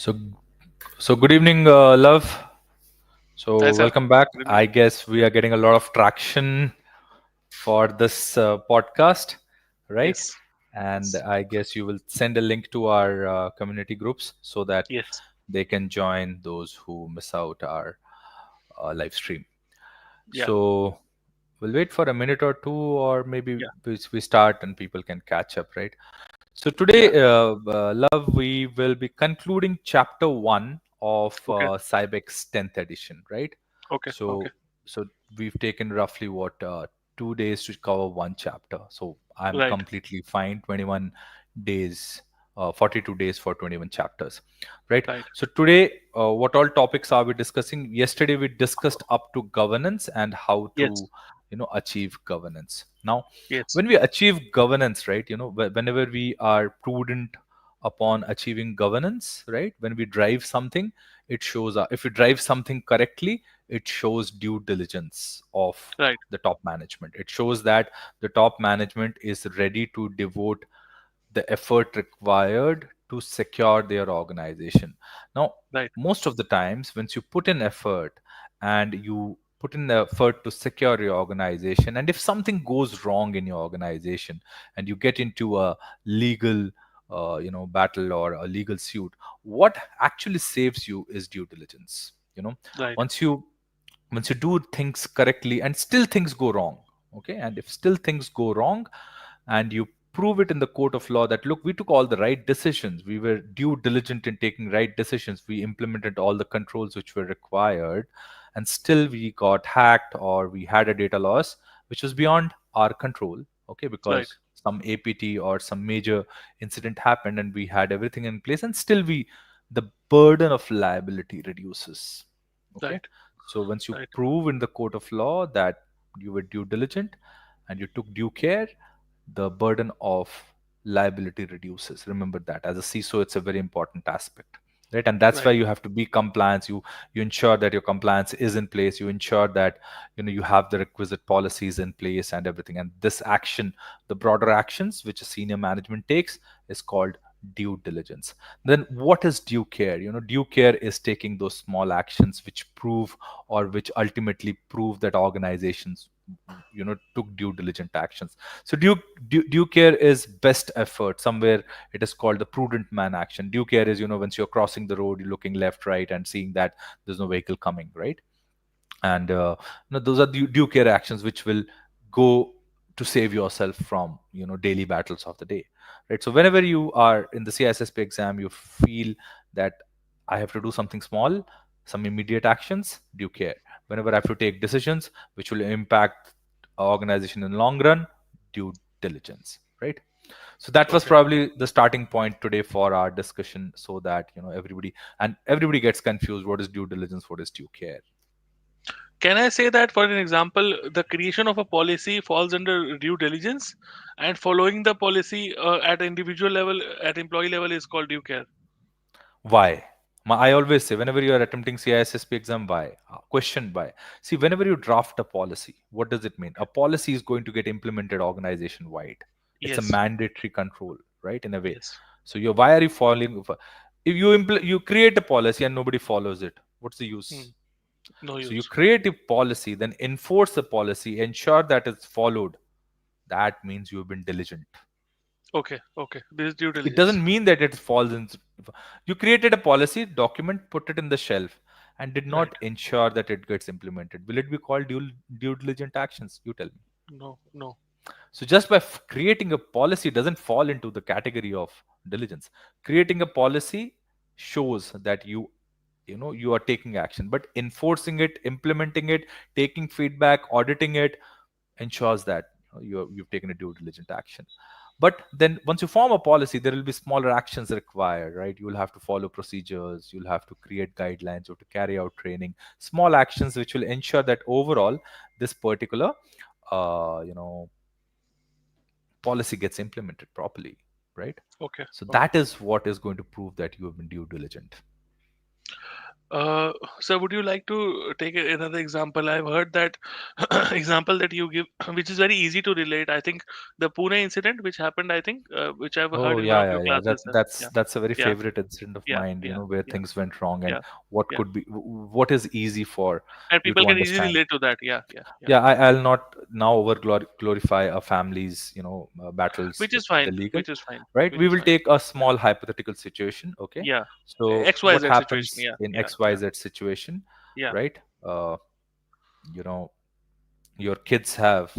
So, so good evening, love. Hi, So, sir. welcome back. Good evening. I guess we are getting a lot of traction for this podcast, right? Yes. And Yes. I guess you will send a link to our community groups so that Yes. they can join those who miss out our live stream. Yeah. So, we'll wait for a minute or two, or maybe Yeah. we start and people can catch up, right? So Yeah. today, love, we will be concluding chapter one of Okay. Cybex 10th edition, right? Okay. Okay. So, so we've taken roughly 2 days to cover one chapter. So I'm Right. completely fine. 21 days, 42 days for 21 chapters, right? Right. So today, what all topics are we discussing? Yesterday we discussed up to governance and how Yes. to, achieve governance. Now Yes. when we achieve governance, right, whenever we are prudent upon achieving governance, right, when we drive something, it shows up. If we drive something correctly, it shows due diligence of Right. the top management. It shows that the top management is ready to devote the effort required to secure their organization. Now, Right. most of the times, once you put in effort and you put in the effort to secure your organization, and if something goes wrong in your organization and you get into a legal battle or a legal suit, what actually saves you is due diligence. Right. Once you once you do things correctly and still things go wrong, okay, and if still things go wrong and you prove it in the court of law that look, we took all the right decisions, we were due diligent in taking right decisions, we implemented all the controls which were required, and still we got hacked or we had a data loss which was beyond our control, okay, Right. because some apt or some major incident happened and we had everything in place, and still we the burden of liability reduces, okay. Right. So once you Right. prove in the court of law that you were due diligent and you took due care, the burden of liability reduces. Remember that as a CISO, it's a very important aspect, right? And that's why Right. you have to be compliance. You ensure that your compliance is in place. You ensure that you have the requisite policies in place and everything. And this action, the broader actions which a senior management takes, is called due diligence. Then what is due care? Due care is taking those small actions which prove or which ultimately prove that organizations took due diligent actions. So due care is best effort. Somewhere it is called the prudent man action. Due care is, once you're crossing the road, you're looking left, right, and seeing that there's no vehicle coming, right? And those are due care actions which will go to save yourself from daily battles of the day, right? So whenever you are in the CISSP exam, you feel that I have to do something small, some immediate actions, due care. Whenever I have to take decisions which will impact our organization in the long run, due diligence, right? So that was Okay. probably the starting point today for our discussion, so that everybody gets confused. What is due diligence? What is due care? Can I say that, for an example, the creation of a policy falls under due diligence, and following the policy at individual level, at employee level, is called due care? Why? I always say, whenever you are attempting CISSP exam, why? Question why? See, whenever you draft a policy, what does it mean? A policy is going to get implemented organization wide. It's a Yes. mandatory control, right? In a way. Yes. So why are you following? If you create a policy and nobody follows it, what's the Hmm. use? No So you use. create a policy, then enforce the policy, ensure that it's followed. That means you've been diligent. Okay. Okay. This is due It diligence. doesn't mean that it falls in. You created a policy document, put it in the shelf, and did Right. not ensure that it gets implemented. Will it be called due diligent actions? You tell me. No. No. So just by creating a policy doesn't fall into the category of diligence. Creating a policy shows that you are taking action, but enforcing it, implementing it, taking feedback, auditing it ensures that you've taken a due diligent action. But then once you form a policy, there will be smaller actions required, right? You'll have to follow procedures, you'll have to create guidelines, you have to carry out training, small actions which will ensure that overall this particular uh, you know policy gets implemented properly, right? Okay. So Okay. that is what is going to prove that you have been due diligent. Uh, so would you like to take another example? I've heard that example that you give, which is very easy to relate. I think the Pune incident, which happened, I think, which I've Oh heard in one yeah, of your yeah, yeah. That classes. that's Yeah, that's a very yeah, favorite incident of yeah, mine, yeah, where yeah, things went wrong and yeah, what yeah. could be, what is easy for And you people to can easily understand. relate to that. Yeah, yeah, yeah. Yeah, I'll not now over glorify a family's, battles Which with is the fine. legal, Which is fine. right? Which We is will fine. take a Yeah, small hypothetical situation, okay? yeah. So X Y what Z situation. happens Yeah, in yeah, yeah, XYZ situation, yeah. right? You know, your kids have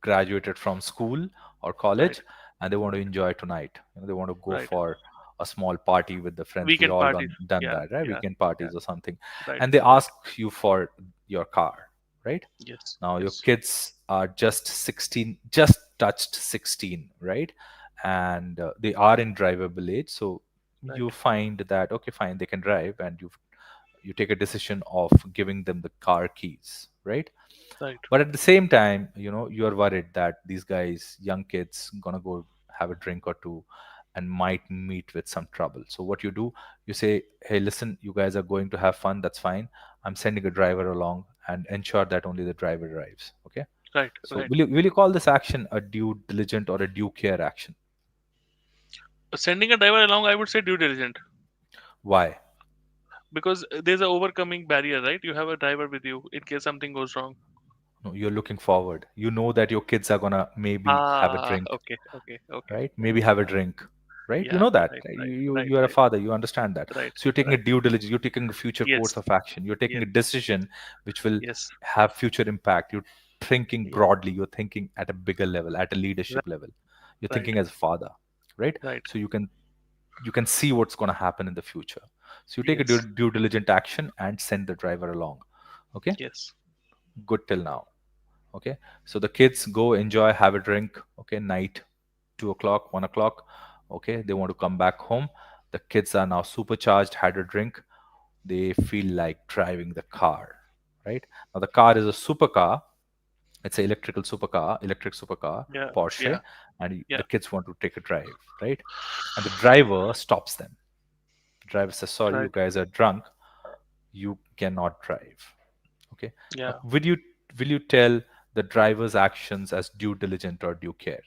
graduated from school or Right, college, and they want to right, enjoy tonight. They want to go right. for a small party with the friends. We Weekend all parties. done Yeah, that, right? yeah, Weekend yeah. parties or something, Right, and they right. ask you for your car, right? Yes, Now your yes. kids are just 16, just touched 16, right? And they are in drivable age, so Right, you find that okay, fine, they can drive, and you take a decision of giving them the car keys, right? right, But at the same time, you are worried that these guys, young kids, gonna go have a drink or two and might meet with some trouble. So what you do, you say, hey, listen, you guys are going to have fun, that's fine. I'm sending a driver along and ensure that only the driver drives. Okay. right, So right. will you call this action a due diligent or a due care action? Sending a driver along, I would say due diligent, Why? because there's a overcoming barrier, right? You have a driver with you in case something goes wrong. No, you're looking forward. You know that your kids are gonna maybe have a Ah, drink, okay, okay, okay. right? Yeah, Maybe have a yeah, drink, right? You yeah. know that. Right, Right? right, You right, you are a right, father. You understand that. right, So you're taking a right. due diligence. You're taking a future course Yes, of action. You're taking yes, a decision which will yes. have future impact. You're thinking Yeah. broadly. You're thinking at a bigger level, at a Right, leadership level. You're right, thinking as a father, right? right. So you can see what's going to happen in the future. So you take a due, Yes, due diligent action and send the driver along. Okay, yes. good till now. Okay, so the kids go enjoy, have a drink. Okay, night, 2 o'clock, 1 o'clock. Okay, they want to come back home. The kids are now supercharged, had a drink. They feel like driving the car, right? Now the car is a supercar. It's an electrical supercar, electric supercar, Yeah, Porsche, yeah, and yeah. the kids want to take a drive, right? And the driver stops them. The driver says, "Sorry, you Right. guys are drunk. You cannot drive." Okay. Now, Yeah. will you tell the driver's actions as due diligent or due care?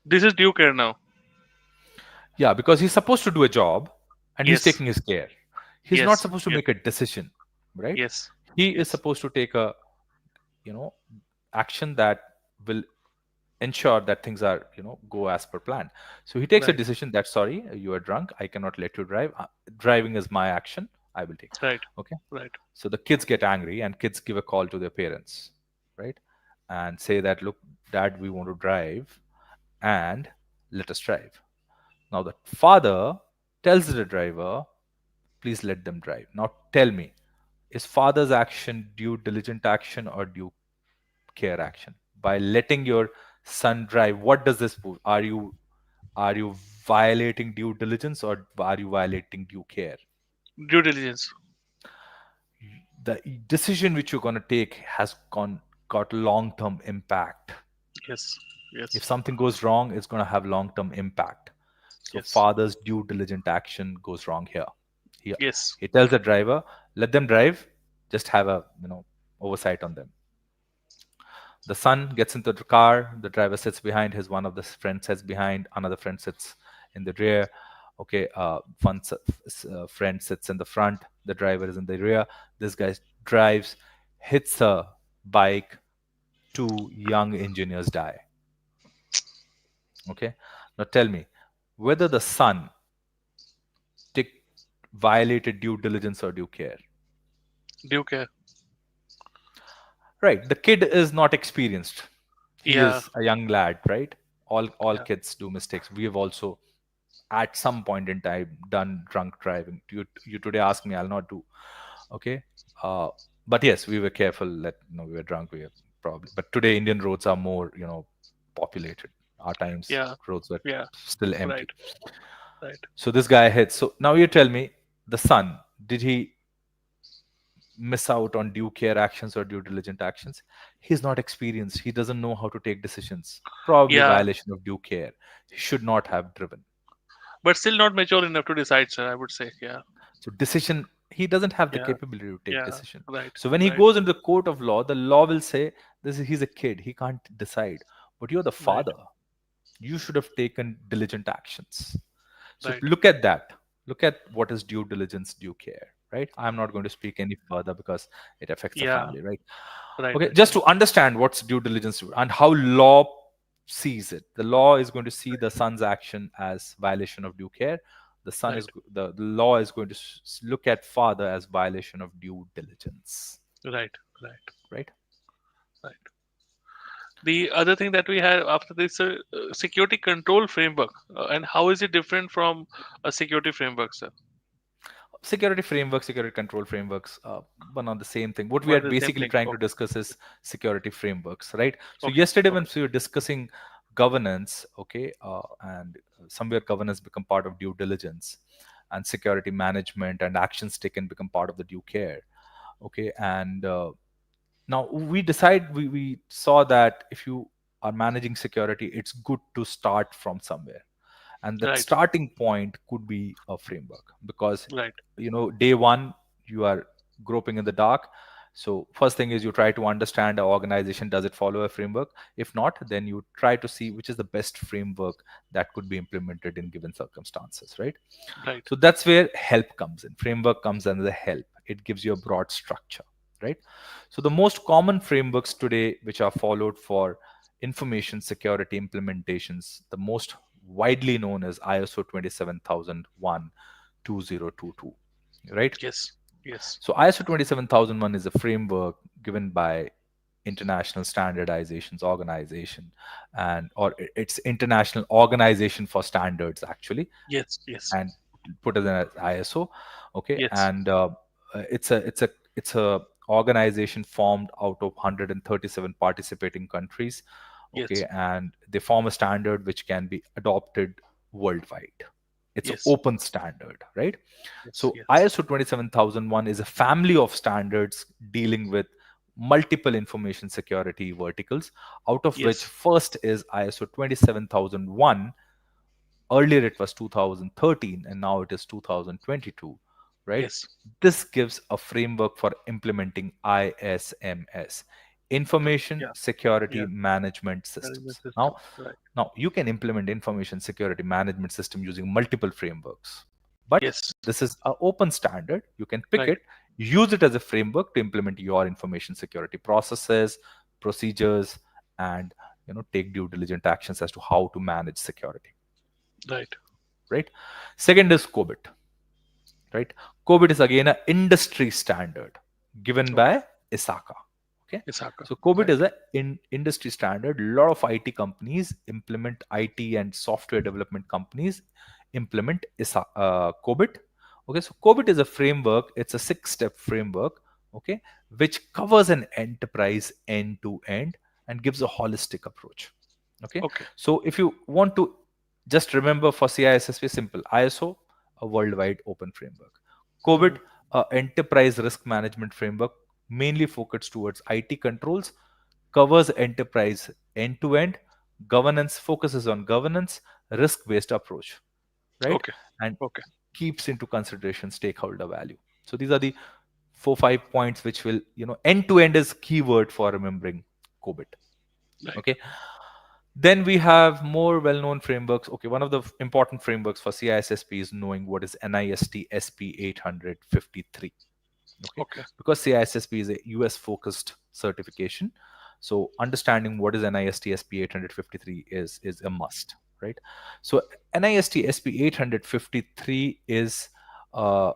This is due care now. Yeah, because he's supposed to do a job and he's Yes, taking his care. He's not yes, supposed to yes, make a decision, right? yes, He is yes. supposed to take a, you know, action that will ensure that things are, go as per plan. So he takes a Right, decision that, sorry, you are drunk. I cannot let you drive. Driving is my action. I will take. right, Okay. right. So the kids get angry and kids give a call to their parents, right? And say that, look, dad, we want to drive and let us drive. Now the father tells the driver, please let them drive. Now tell me, is father's action due diligent action or due care action? By letting your son drive, what does this prove? Are you violating due diligence or are you violating due care? Due diligence. The decision which you're going to take has got long term impact. Yes, yes, If something goes wrong, it's going to have long term impact. So yes, father's due diligent action goes wrong here. Here, yes. he tells the driver, let them drive, just have a oversight on them. The son gets into the car, the driver sits behind, his one of the friends sits behind, another friend sits in the rear. Okay, friend sits in the front, the driver is in the rear. This guy drives, hits a bike, two young engineers die. Okay, now tell me whether the son tick, violated due diligence or due care. Due care. Right, the kid is not experienced. He Yeah, is a young lad, right? All yeah, kids do mistakes. We have also at some point in time done drunk driving. You today ask me, I'll not do. Okay, uh, but yes, we were careful that we were drunk. We were probably, but today Indian roads are more populated. Our times yeah, roads were yeah. still Right, empty. right. So this guy hits. So now you tell me, the son, did he miss out on due care actions or due diligent actions? He's not experienced. He doesn't know how to take decisions. Probably Yeah, violation of due care. He should not have driven. but still not mature enough to decide, sir. I would say. Yeah, So decision. he doesn't have the Yeah. capability to take Yeah. decision. Right. So when he Right. goes into the court of law, the law will say he's a kid, he can't decide. But you're the Right. father, you should have taken diligent actions. So Right. look at that. Look at what is due diligence, due care, right? I'm not going to speak any further because it affects the Yeah. family, right? Right. Okay, Right. just Right. to understand what's due diligence and how law sees it. The law is going to see the son's action as violation of due care. The son Right. is the law is going to look at father as violation of due diligence, Right. Right. right? Right. The other thing that we have after this security control framework, and how is it different from a security framework, sir? Security frameworks, security control frameworks, one on the same thing. What we are What is the same basically thing? trying to Okay. discuss is security frameworks, right? So Okay. yesterday when Okay. we were discussing governance, okay, and somewhere governance become part of due diligence, and security management and actions taken become part of the due care, okay. And now we saw that if you are managing security, it's good to start from somewhere, and that Right. starting point could be a framework, because Right. day one you are groping in the dark. So first thing is you try to understand the organization, does it follow a framework? If not, then you try to see which is the best framework that could be implemented in given circumstances, right? Right. So that's where help comes in. Framework comes under the help. It gives you a broad structure, right? So the most common frameworks today which are followed for information security implementations, the most widely known as ISO 27001 2022, right? Yes. Yes. So ISO 27001 is a framework given by international standardizations organization, and or it's international organization for standards actually, Yes. Yes. and put it as ISO. Okay, Yes. and it's a organization formed out of 137 participating countries. Okay, Yes. and they form a standard which can be adopted worldwide. It's an Yes. open standard, right? Yes. So Yes. ISO 27001 is a family of standards dealing with multiple information security verticals, out of which Yes. first is ISO 27001. Earlier it was 2013 and now it is 2022, right? Yes. This gives a framework for implementing ISMS, information Yeah. security Yeah. management Management systems. now system. Right. now you can implement information security management system using multiple frameworks, but Yes. this is an open standard. You can pick Right. it, use it as a framework to implement your information security processes, procedures, and take due diligent actions as to how to manage security, Right. right? Second is COBIT, right? COBIT is again an industry standard given Okay. by ISACA. Okay, Isaka. so COBIT Right. is a industry standard. A lot of IT companies implement, IT and software development companies implement COBIT. Okay, so COBIT is a framework. It's a six-step framework. Okay, which covers an enterprise end to end and gives a holistic approach. Okay, Okay. so if you want to just remember for CISSP, simple: ISO, a worldwide open framework; Hmm. COBIT, a enterprise risk management framework mainly focused towards IT controls, covers enterprise end to end; governance focuses on governance, risk based approach, right? Okay. And Okay. keeps into consideration stakeholder value. So these are the 4 5 points which will, end to end is keyword for remembering COBIT. Right. Okay, then we have more well-known frameworks. Okay, one of the important frameworks for CISSP is knowing what is NIST SP 853. Okay, Okay. because CISSP is a US focused certification, so understanding what is NIST SP 853 is a must, right? So NIST SP 853 is uh,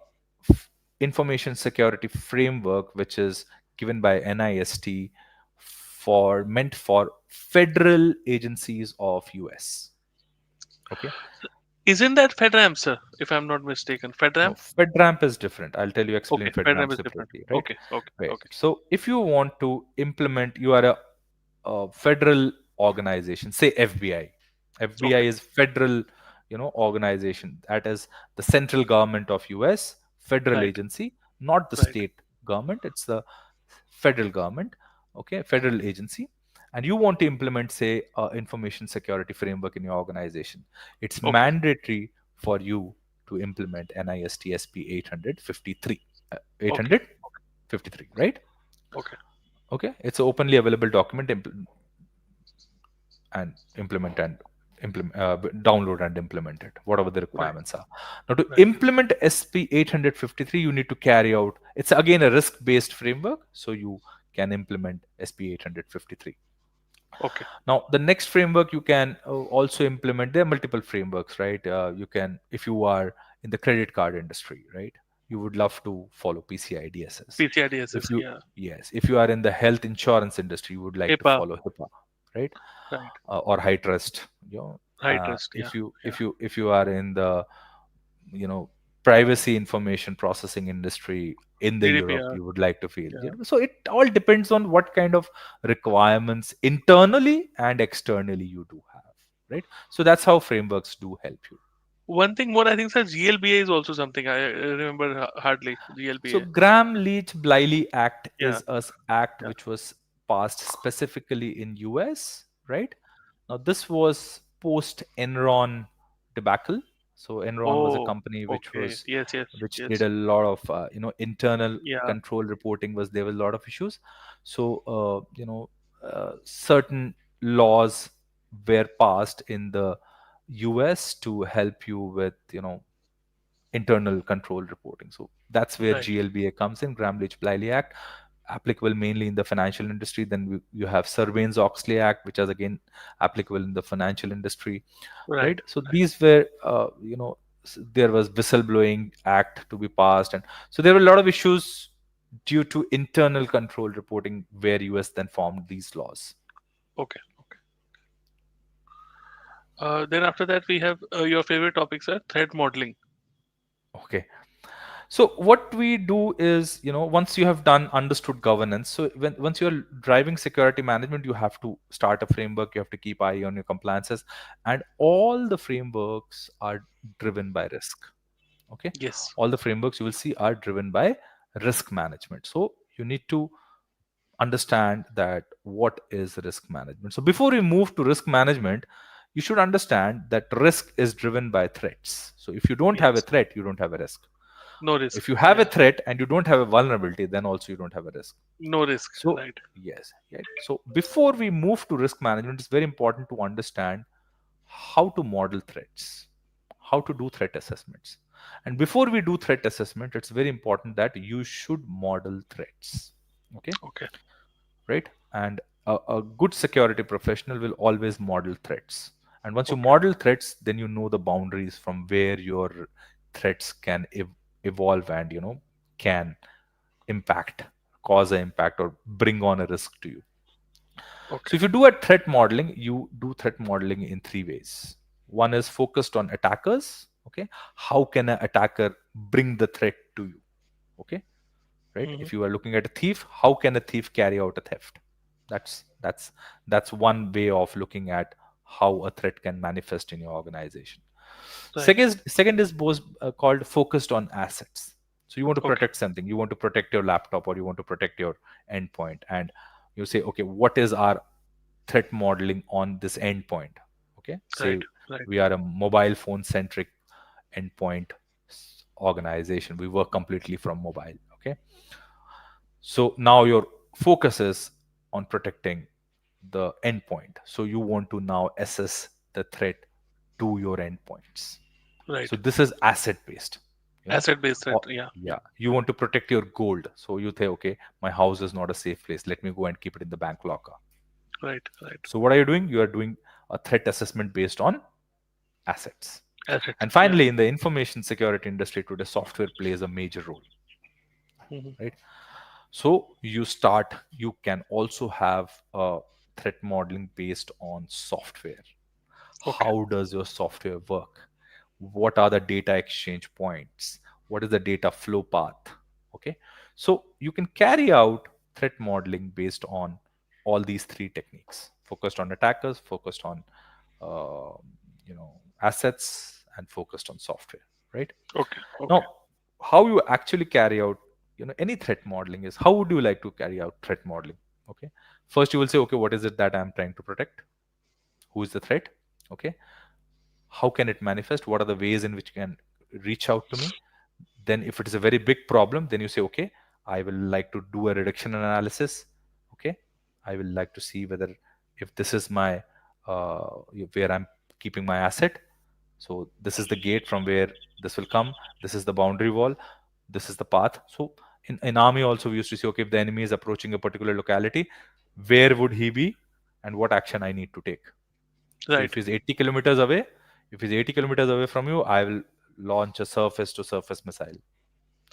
information security framework which is given by NIST, for meant for federal agencies of US. Okay, Isn't that FedRAMP, sir? If I'm not mistaken, no, FedRAMP. FedRAMP is different. I'll tell you, explain Okay. FedRAMP FedRAMP is different. separately, right? Okay. Okay. Right. Okay. So if you want to implement, you are a federal organization, say FBI. FBI Okay. is federal, organization. That is the central government of US, federal Right. agency, not the Right. state government. It's the federal government, okay, federal agency. And you want to implement, say, information security framework in your organization. It's Okay. mandatory for you to implement NIST SP 853. Okay. 853, right? Okay. Okay, it's an openly available document, and download and implement it, whatever the Right. requirements are. Now, to Right. implement SP 853, you need to carry out. It's again a risk-based framework, so you can implement SP 853. Okay. Now, the next framework you can also implement. There are multiple frameworks, right? You can, if you are in the credit card industry, right? You would love to follow PCI DSS. PCI If DSS. you, Yeah. yes, if you are in the health insurance industry, you would like to HIPAA. follow HIPAA, right? Right. Or high trust. High trust. Yeah. Yeah. If you are in the, you know privacy information processing industry in the Europe, GDPR. you would like to feel. Yeah. So it all depends on what kind of requirements internally and externally you do have, right? So that's how frameworks do help you. One thing more, I think, sir, GLBA is also something I remember hardly. So GLBA. Graham-Leach-Bliley Act Yeah. is a act Yeah. which was passed specifically in US, right? Now this was post Enron debacle. So Enron was a Oh. company Okay. Yes. Yes. which did Yes. a lot of internal Yeah. control reporting. Was there were a lot of issues. So certain laws were passed in the US to help you with internal control reporting. So that's where Right. GLBA comes in, Graham-Leach-Bliley Act, applicable mainly in the financial industry. Then you have Sarbanes-Oxley Act, which is again applicable in the financial industry, Right. right? So Right. these were, there was Whistleblowing Act to be passed, and so there were a lot of issues due to internal control reporting, where US then formed these laws. Okay. Okay. Then after that, we have your favorite topics are threat modeling. Okay. So what we do is, once you have done understood governance, so once you're driving security management, you have to start a framework, you have to keep eye on your compliances, and all the frameworks are driven by risk. Okay. Yes. All the frameworks you will see are driven by risk management. So you need to understand that what is risk management. So before we move to risk management, you should understand that risk is driven by threats. So if you don't have a Yes. threat, you don't have a risk. No risk. If you have a Yeah. threat and you don't have a vulnerability, then also you don't have a risk. No risk. So Right. yes, right. So before we move to risk management, it's very important to understand how to model threats, how to do threat assessments. And before we do threat assessment, it's very important that you should model threats. Okay, Okay. right? And a good security professional will always model threats. And once you Okay. model threats, then you know the boundaries from where your threats can evolve and can impact, cause an impact, or bring on a risk to you. So Okay. if you do a threat modeling, you do threat modeling in three ways. One is focused on attackers. Okay, how can an attacker bring the threat to you? Okay, right. Hmm. If you are looking at a thief, how can a thief carry out a theft? That's that's that's one way of looking at how a threat can manifest in your organization. Right. Second is both called focused on assets. So you want to Okay. protect something, you want to protect your laptop, or you want to protect your endpoint, and you say, okay, what is our threat modeling on this endpoint? Okay, say Right. Right. we are a mobile phone centric endpoint organization, we work completely from mobile. Okay, so now your focus is on protecting the endpoint. So you want to now assess the threat to your endpoints. Right. So this is asset based. You know, Asset based threat. or, Yeah. Yeah. yeah, you want to protect your gold. So you say, okay, my house is not a safe place. Let me go and keep it in the bank locker. Right. Right. So what are you doing? You are doing a threat assessment based on assets. Assets. And Yeah. finally, in the information security industry today, software plays a major role, Hmm. right? So you can also have a threat modeling based on software. Okay. How does your software work? What are the data exchange points? What is the data flow path? Okay, so you can carry out threat modeling based on all these three techniques: focused on attackers, focused on uh, assets, and focused on software, right? Okay. Okay. Now, how you actually carry out any threat modeling is, how would you like to carry out threat modeling? Okay, first you will say, okay, what is it that I'm trying to protect? Who is the threat? Okay, how can it manifest? What are the ways in which it can reach out to me? Then if it is a very big problem, then you say, okay, I will like to do a reduction analysis. Okay, I will like to see whether, if this is my uh, where I'm keeping my asset, so this is the gate from where this will come, this is the boundary wall, this is the path. So in army also we used to say, okay, if the enemy is approaching a particular locality, where would he be and what action I need to take. So if Right. he's 80 kilometers away, if he's 80 kilometers away from you, I will launch a surface to surface missile.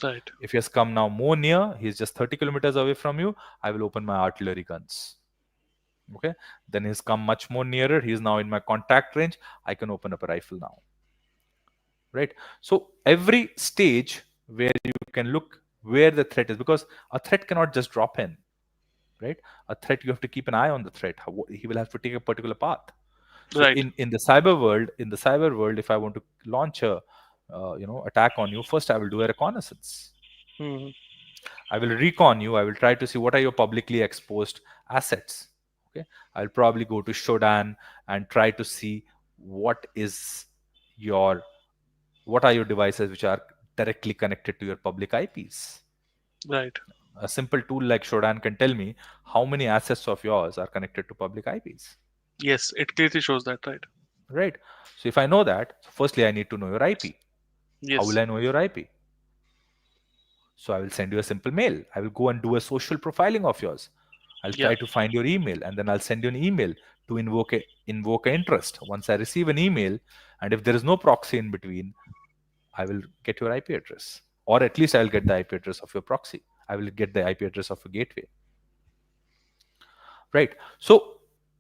Right. If he has come now more near, he's just 30 kilometers away from you, I will open my artillery guns. Okay. Then he's come much more nearer. He's now in my contact range. I can open up a rifle now. Right. So every stage where you can look where the threat is, because a threat cannot just drop in. Right. A threat, you have to keep an eye on the threat. He will have to take a particular path. So Right. in the cyber world, if I want to launch a attack on you, first I will do a reconnaissance. Hmm. I will recon you. I will try to see what are your publicly exposed assets. Okay. I'll probably go to Shodan and try to see what is your what are your devices which are directly connected to your public IPs. Right. A simple tool like Shodan can tell me how many assets of yours are connected to public IPs. Yes, it clearly shows that. Right. Right. So if I know that, firstly I need to know your IP. How will Yes. I know your IP? So I will send you a simple mail. I will go and do a social profiling of yours. I'll Yeah. try to find your email, and then I'll send you an email to invoke a interest. Once I receive an email, and if there is no proxy in between, I will get your IP address, or at least I'll get the IP address of your proxy. I will get the IP address of a gateway. Right. So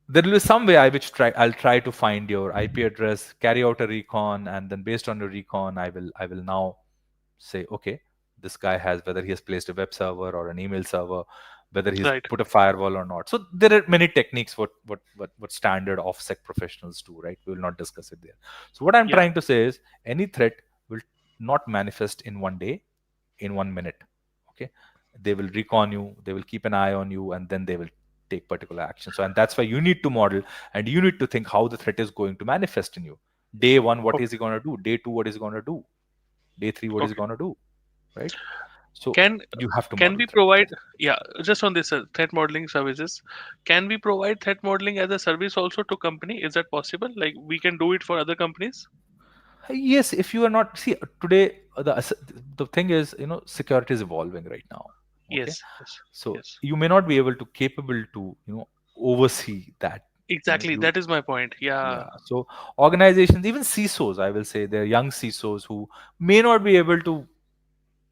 there will be some way I'll try to find your IP address, carry out a recon, and then based on your recon, I will now say, okay, this guy has, whether he has placed a web server or an email server, whether he's Right. put a firewall or not. So there are many techniques what standard OffSec professionals do, right? We will not discuss it there. So what I'm Yeah. trying to say is any threat will not manifest in one day, in 1 minute. Okay. They will recon you, they will keep an eye on you, and then they will take particular action. So, and that's why you need to model and you need to think how the threat is going to manifest in you. Day one, what Okay. is he going to do? Day two, what is he going to do? Day three, what is he Okay. going to do? Right. So Can you have to can model we threat. provide, yeah, just on this threat modeling services, can we provide threat modeling as a service also to company? Is that possible? Like we can do it for other companies? Yes, if you are not, see, today the thing is, security is evolving right now. Okay. Yes. Yes. So Yes. you may not be able to capable to oversee that. Exactly. You That is my point. Yeah. Yeah. So organizations, even CISOs, I will say, they're young CISOs who may not be able to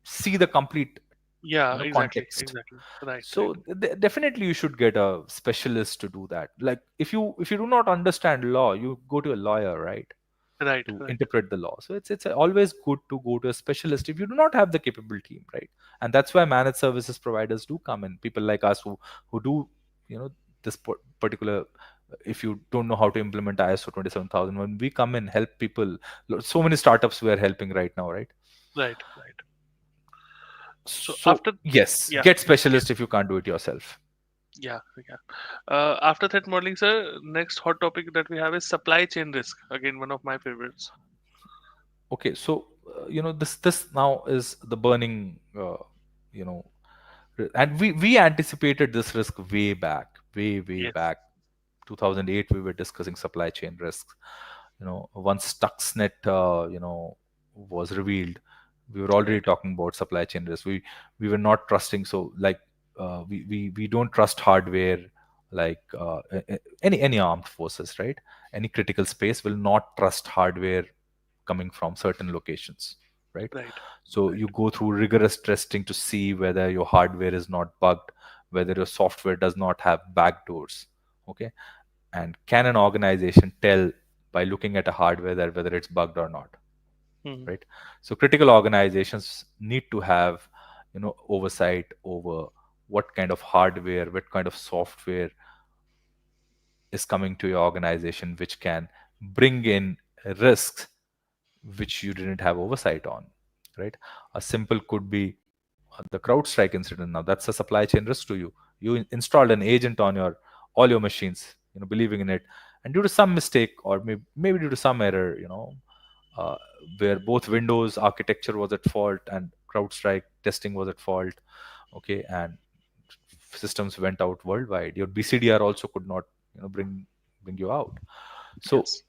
see the complete, Yeah. Exactly. context. Exactly. Right. Right. So definitely you should get a specialist to do that. Like if you do not understand law, you go to a lawyer, right? Right. To Right. interpret the law. So it's always good to go to a specialist if you do not have the capable team, right? And that's why managed services providers do come in. People like us who do this particular. If you don't know how to implement ISO 27000, when we come and help people, so many startups we are helping right now, right? Right. Right. So So after, yes, yeah. get Yeah. specialist if you can't do it yourself. Yeah. Yeah. After threat modeling, sir, next hot topic that we have is supply chain risk. Again, one of my favorites. Okay, so this now is the burning you know and we anticipated this risk way back, way Yes. back. 2008 we were discussing supply chain risks. Once Stuxnet was revealed, we were already Right. talking about supply chain risk. We were not trusting. So like we don't trust hardware, like any armed forces, right? Any critical space will not trust hardware coming from certain locations, right? Right. So Right. you go through rigorous testing to see whether your hardware is not bugged, whether your software does not have backdoors. Okay. And can an organization tell by looking at a hardware that whether it's bugged or not, Hmm. right? So critical organizations need to have oversight over what kind of hardware, what kind of software is coming to your organization, which can bring in risks which you didn't have oversight on, right? A simple could be the CrowdStrike incident. Now that's a supply chain risk to you. You installed an agent on your all your machines, believing in it, and due to some mistake or maybe due to some error, uh, where both Windows architecture was at fault and CrowdStrike testing was at fault. Okay, and systems went out worldwide. Your BCDR also could not, bring you out. So Yes.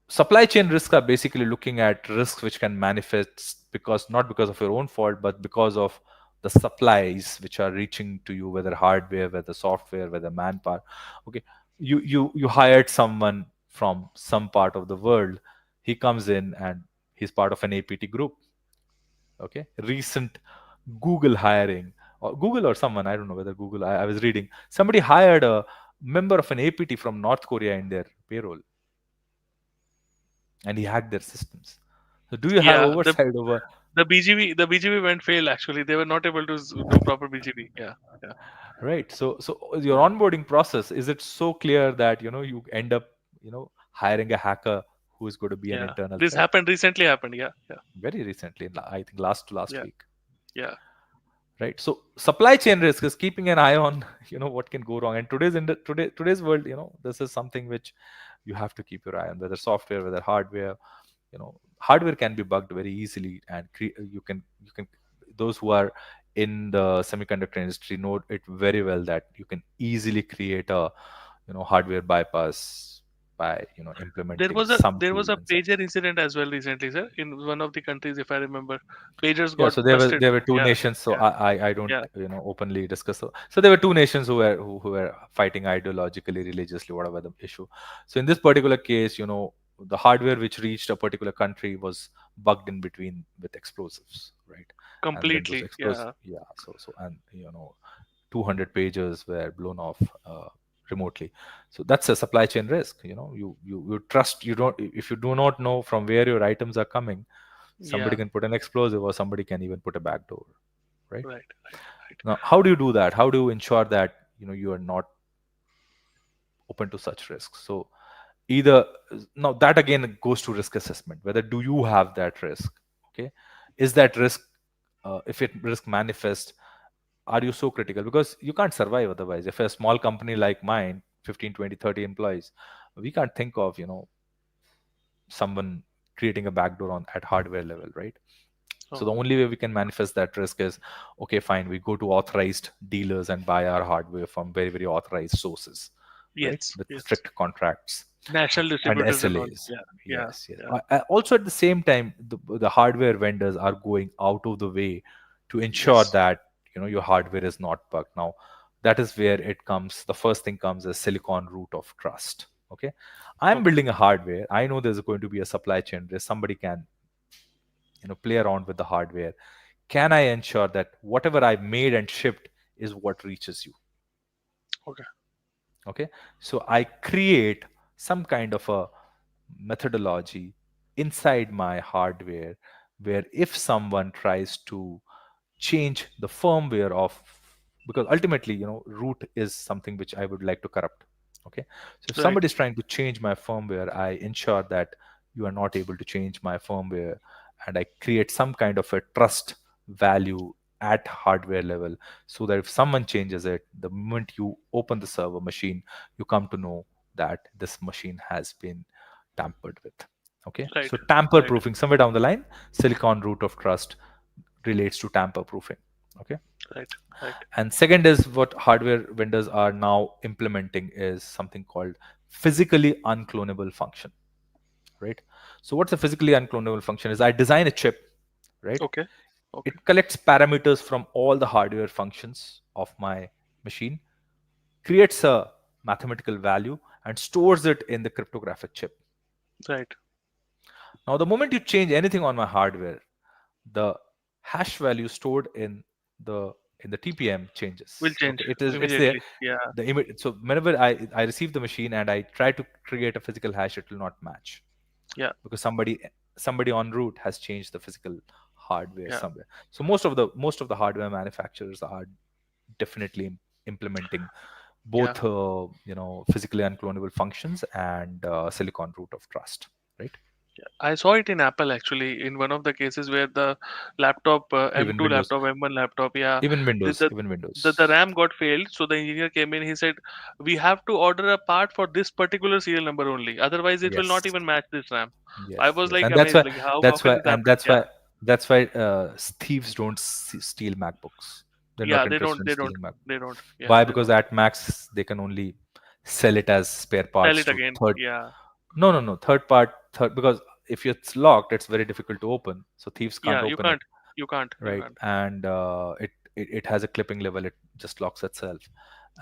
supply chain risks are basically looking at risks which can manifest because not because of your own fault, but because of the supplies which are reaching to you, whether hardware, whether software, whether manpower. Okay, you hired someone from some part of the world. He comes in and he's part of an APT group. Okay, recent Google hiring, or Google or someone, I don't know whether Google, I was reading somebody hired a member of an APT from North Korea in their payroll, and he hacked their systems. So do you have Yeah. oversight over, The BGB went fail actually. They were not able to do proper BGB. Yeah. Yeah. right? So your onboarding process, is it so clear that you end up hiring a hacker who is going to be an Yeah. internal This threat? happened recently. Happened. Yeah. Yeah. Very recently, I think last to last Yeah. week. Yeah. Right, so supply chain risk is keeping an eye on what can go wrong. And today's world, this is something which you have to keep your eye on, whether software, whether hardware. Hardware can be bugged very easily, and you can those who are in the semiconductor industry know it very well, that you can easily create a hardware bypass by There implementing was a some there tool was a inside. pager incident as well recently, sir. In one of the countries, if I remember, pagers Yeah, got so busted. there were two Yeah. nations. So Yeah. I don't Yeah. openly discuss. So there were two nations who were fighting ideologically, religiously, whatever the issue. So in this particular case, the hardware which reached a particular country was bugged in between with explosives, right? And then those Completely. explosives, Yeah. yeah. So and 200 pages were blown off remotely. So that's a supply chain risk. You trust, you don't, if you do not know from where your items are coming, somebody Yeah. can put an explosive, or somebody can even put a backdoor, right? Right. Right. Right. Now how do you do that? How do you ensure that you are not open to such risks? So either, now that again goes to risk assessment, whether do you have that risk. Okay, is that risk, if it risk manifests, are you so critical? Because you can't survive otherwise. If a small company like mine, 15, 20, 30 employees, we can't think of someone creating a backdoor on at hardware level, right? So Oh, the only way we can manifest that risk is, okay, fine, we go to authorized dealers and buy our hardware from very, very authorized sources, right? yes. With Yes. strict contracts National and distributors and all. SLAs. Yeah. Yeah. Yes, yes. Yeah. Also, at the same time, the hardware vendors are going out of the way to ensure Yes. that your hardware is not bugged. Now, that is where it comes. The first thing comes as silicon root of trust. Okay, I'm Okay. building a hardware. I know there's going to be a supply chain risk. Somebody can play around with the hardware. Can I ensure that whatever I made and shipped is what reaches you? Okay. Okay, so I create some kind of a methodology inside my hardware, where if someone tries to change the firmware of, because ultimately root is something which I would like to corrupt. Okay, so if Right. somebody is trying to change my firmware, I ensure that you are not able to change my firmware, and I create some kind of a trust value at hardware level, so that if someone changes it, the moment you open the server machine, you come to know that this machine has been tampered with. Okay, Right. so tamper Right. proofing, somewhere down the line, silicon root of trust relates to tamper proofing. Okay, Right. Right. and second is what hardware vendors are now implementing is something called physically unclonable function, right? So what's a physically unclonable function is, I design a chip, right? Okay. Okay. It collects parameters from all the hardware functions of my machine, creates a mathematical value, and stores it in the cryptographic chip. Right. Now the moment you change anything on my hardware, the hash value stored the in the TPM Will changes. change Okay, it's there. immediately. Yeah. So whenever I receive the machine and I try to create a physical hash, it will not match, Yeah. because somebody en route has changed the physical hardware Yeah. somewhere. So most of the hardware manufacturers are definitely implementing Yeah. both physically unclonable functions and silicon root of trust, right? I saw it in Apple actually in one of the cases where the laptop Even M2 Windows, laptop, M1 laptop, yeah, even the, Windows, the even the Windows. RAM got failed. So the engineer came in. He said, "We have to order a part for this particular serial number only. Otherwise, it will not Yes, even match this RAM." I yes, was yes, like and that's why, amazed, like how that's can why, this and happen? that's Yeah, why, that's why thieves don't steal MacBooks. They're not yeah, interested in stealing they don't. Yeah, Why? they Because don't at max they can only sell it as spare sell parts it to again. third. Yeah, No, no, no. Third, because if it's locked, it's very difficult to open. So thieves can't yeah, open it, you right? can't. And it has a clipping level. It just locks itself.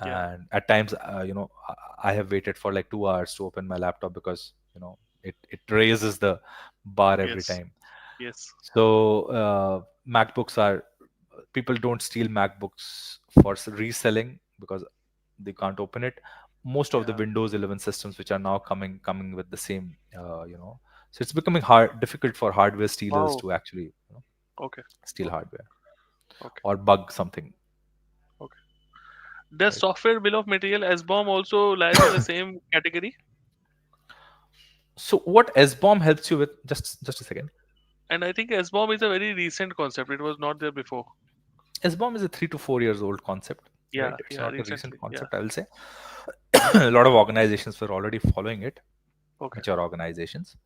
Yeah, And at times, I have waited for like 2 hours to open my laptop because it raises the bar every yes, time. yes, So MacBooks are people don't steal MacBooks for reselling because they can't open it. Most of the yeah. Windows 11 systems which are now coming with the same, so it's becoming hard difficult for hardware stealers Wow. to actually Okay, steal okay, hardware okay, or bug something, okay. Does right? software bill of material SBOM also lies in the same category? So what SBOM helps you with? Just a second. And I think SBOM is a very recent concept. It was not there before. SBOM is a 3 to 4 years old concept, right? Yeah, It's yeah, not a recent recently. Yeah. concept, I will say. A lot of organizations were already following it, Okay. mature organizations.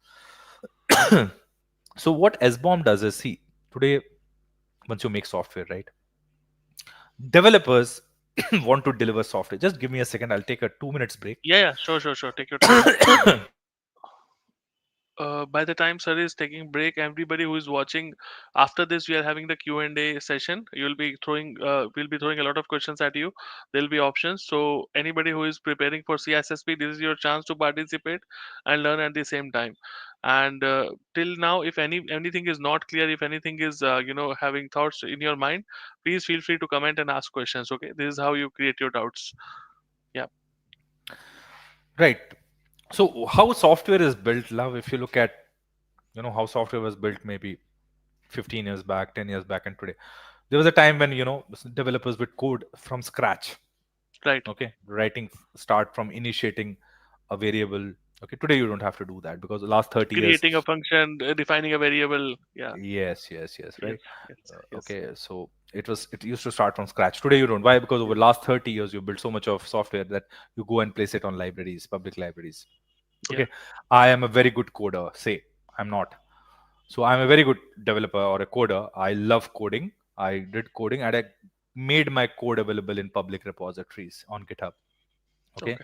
So what SBOM does is, see, today once you make software, right? Developers want to deliver software. Just give me a second. I'll take a 2 minutes break. Yeah, yeah, sure, sure, sure. Take your time. By the time sir is taking break, everybody who is watching, after this we are having the Q&A session. We'll be throwing a lot of questions at you. There'll be options, so anybody who is preparing for CISSP, this is your chance to participate and learn at the same time. And till now, if anything is not clear, if anything is having thoughts in your mind, please feel free to comment and ask questions. Okay, this is how you create your doubts. Yeah. Right. So how software is built, love, if you look at, how software was built maybe 15 years back, 10 years back, and today. There was a time when, developers would code from scratch. Right. Okay. Start from initiating a variable. Okay. Today you don't have to do that because the last 30 years. Creating a function, defining a variable. Yeah. Yes, yes, yes, Yes. right. Yes. Yes. Okay, so it used to start from scratch. Today you don't. Why? Because over Yes. the last 30 years you built so much of software that you go and place it on libraries, public libraries. Yeah. Okay, I am a very good coder. Say I'm not. So I'm a very good developer or a coder. I love coding. I did coding and I made my code available in public repositories on GitHub. Okay, Okay.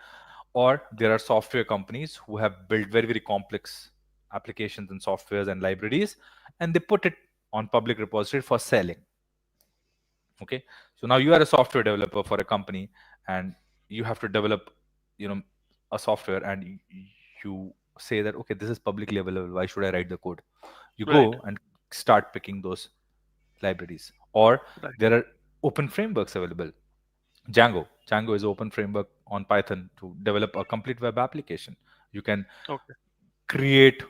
or there are software companies who have built very very complex applications and softwares and libraries, and they put it on public repository for selling. Okay, so now you are a software developer for a company and you have to develop you know a software, and you say that, okay, this is publicly available, why should I write the code? You Right. go and start picking those libraries. Or Right. there are open frameworks available. Django is open framework on Python to develop a complete web application. You can Okay. create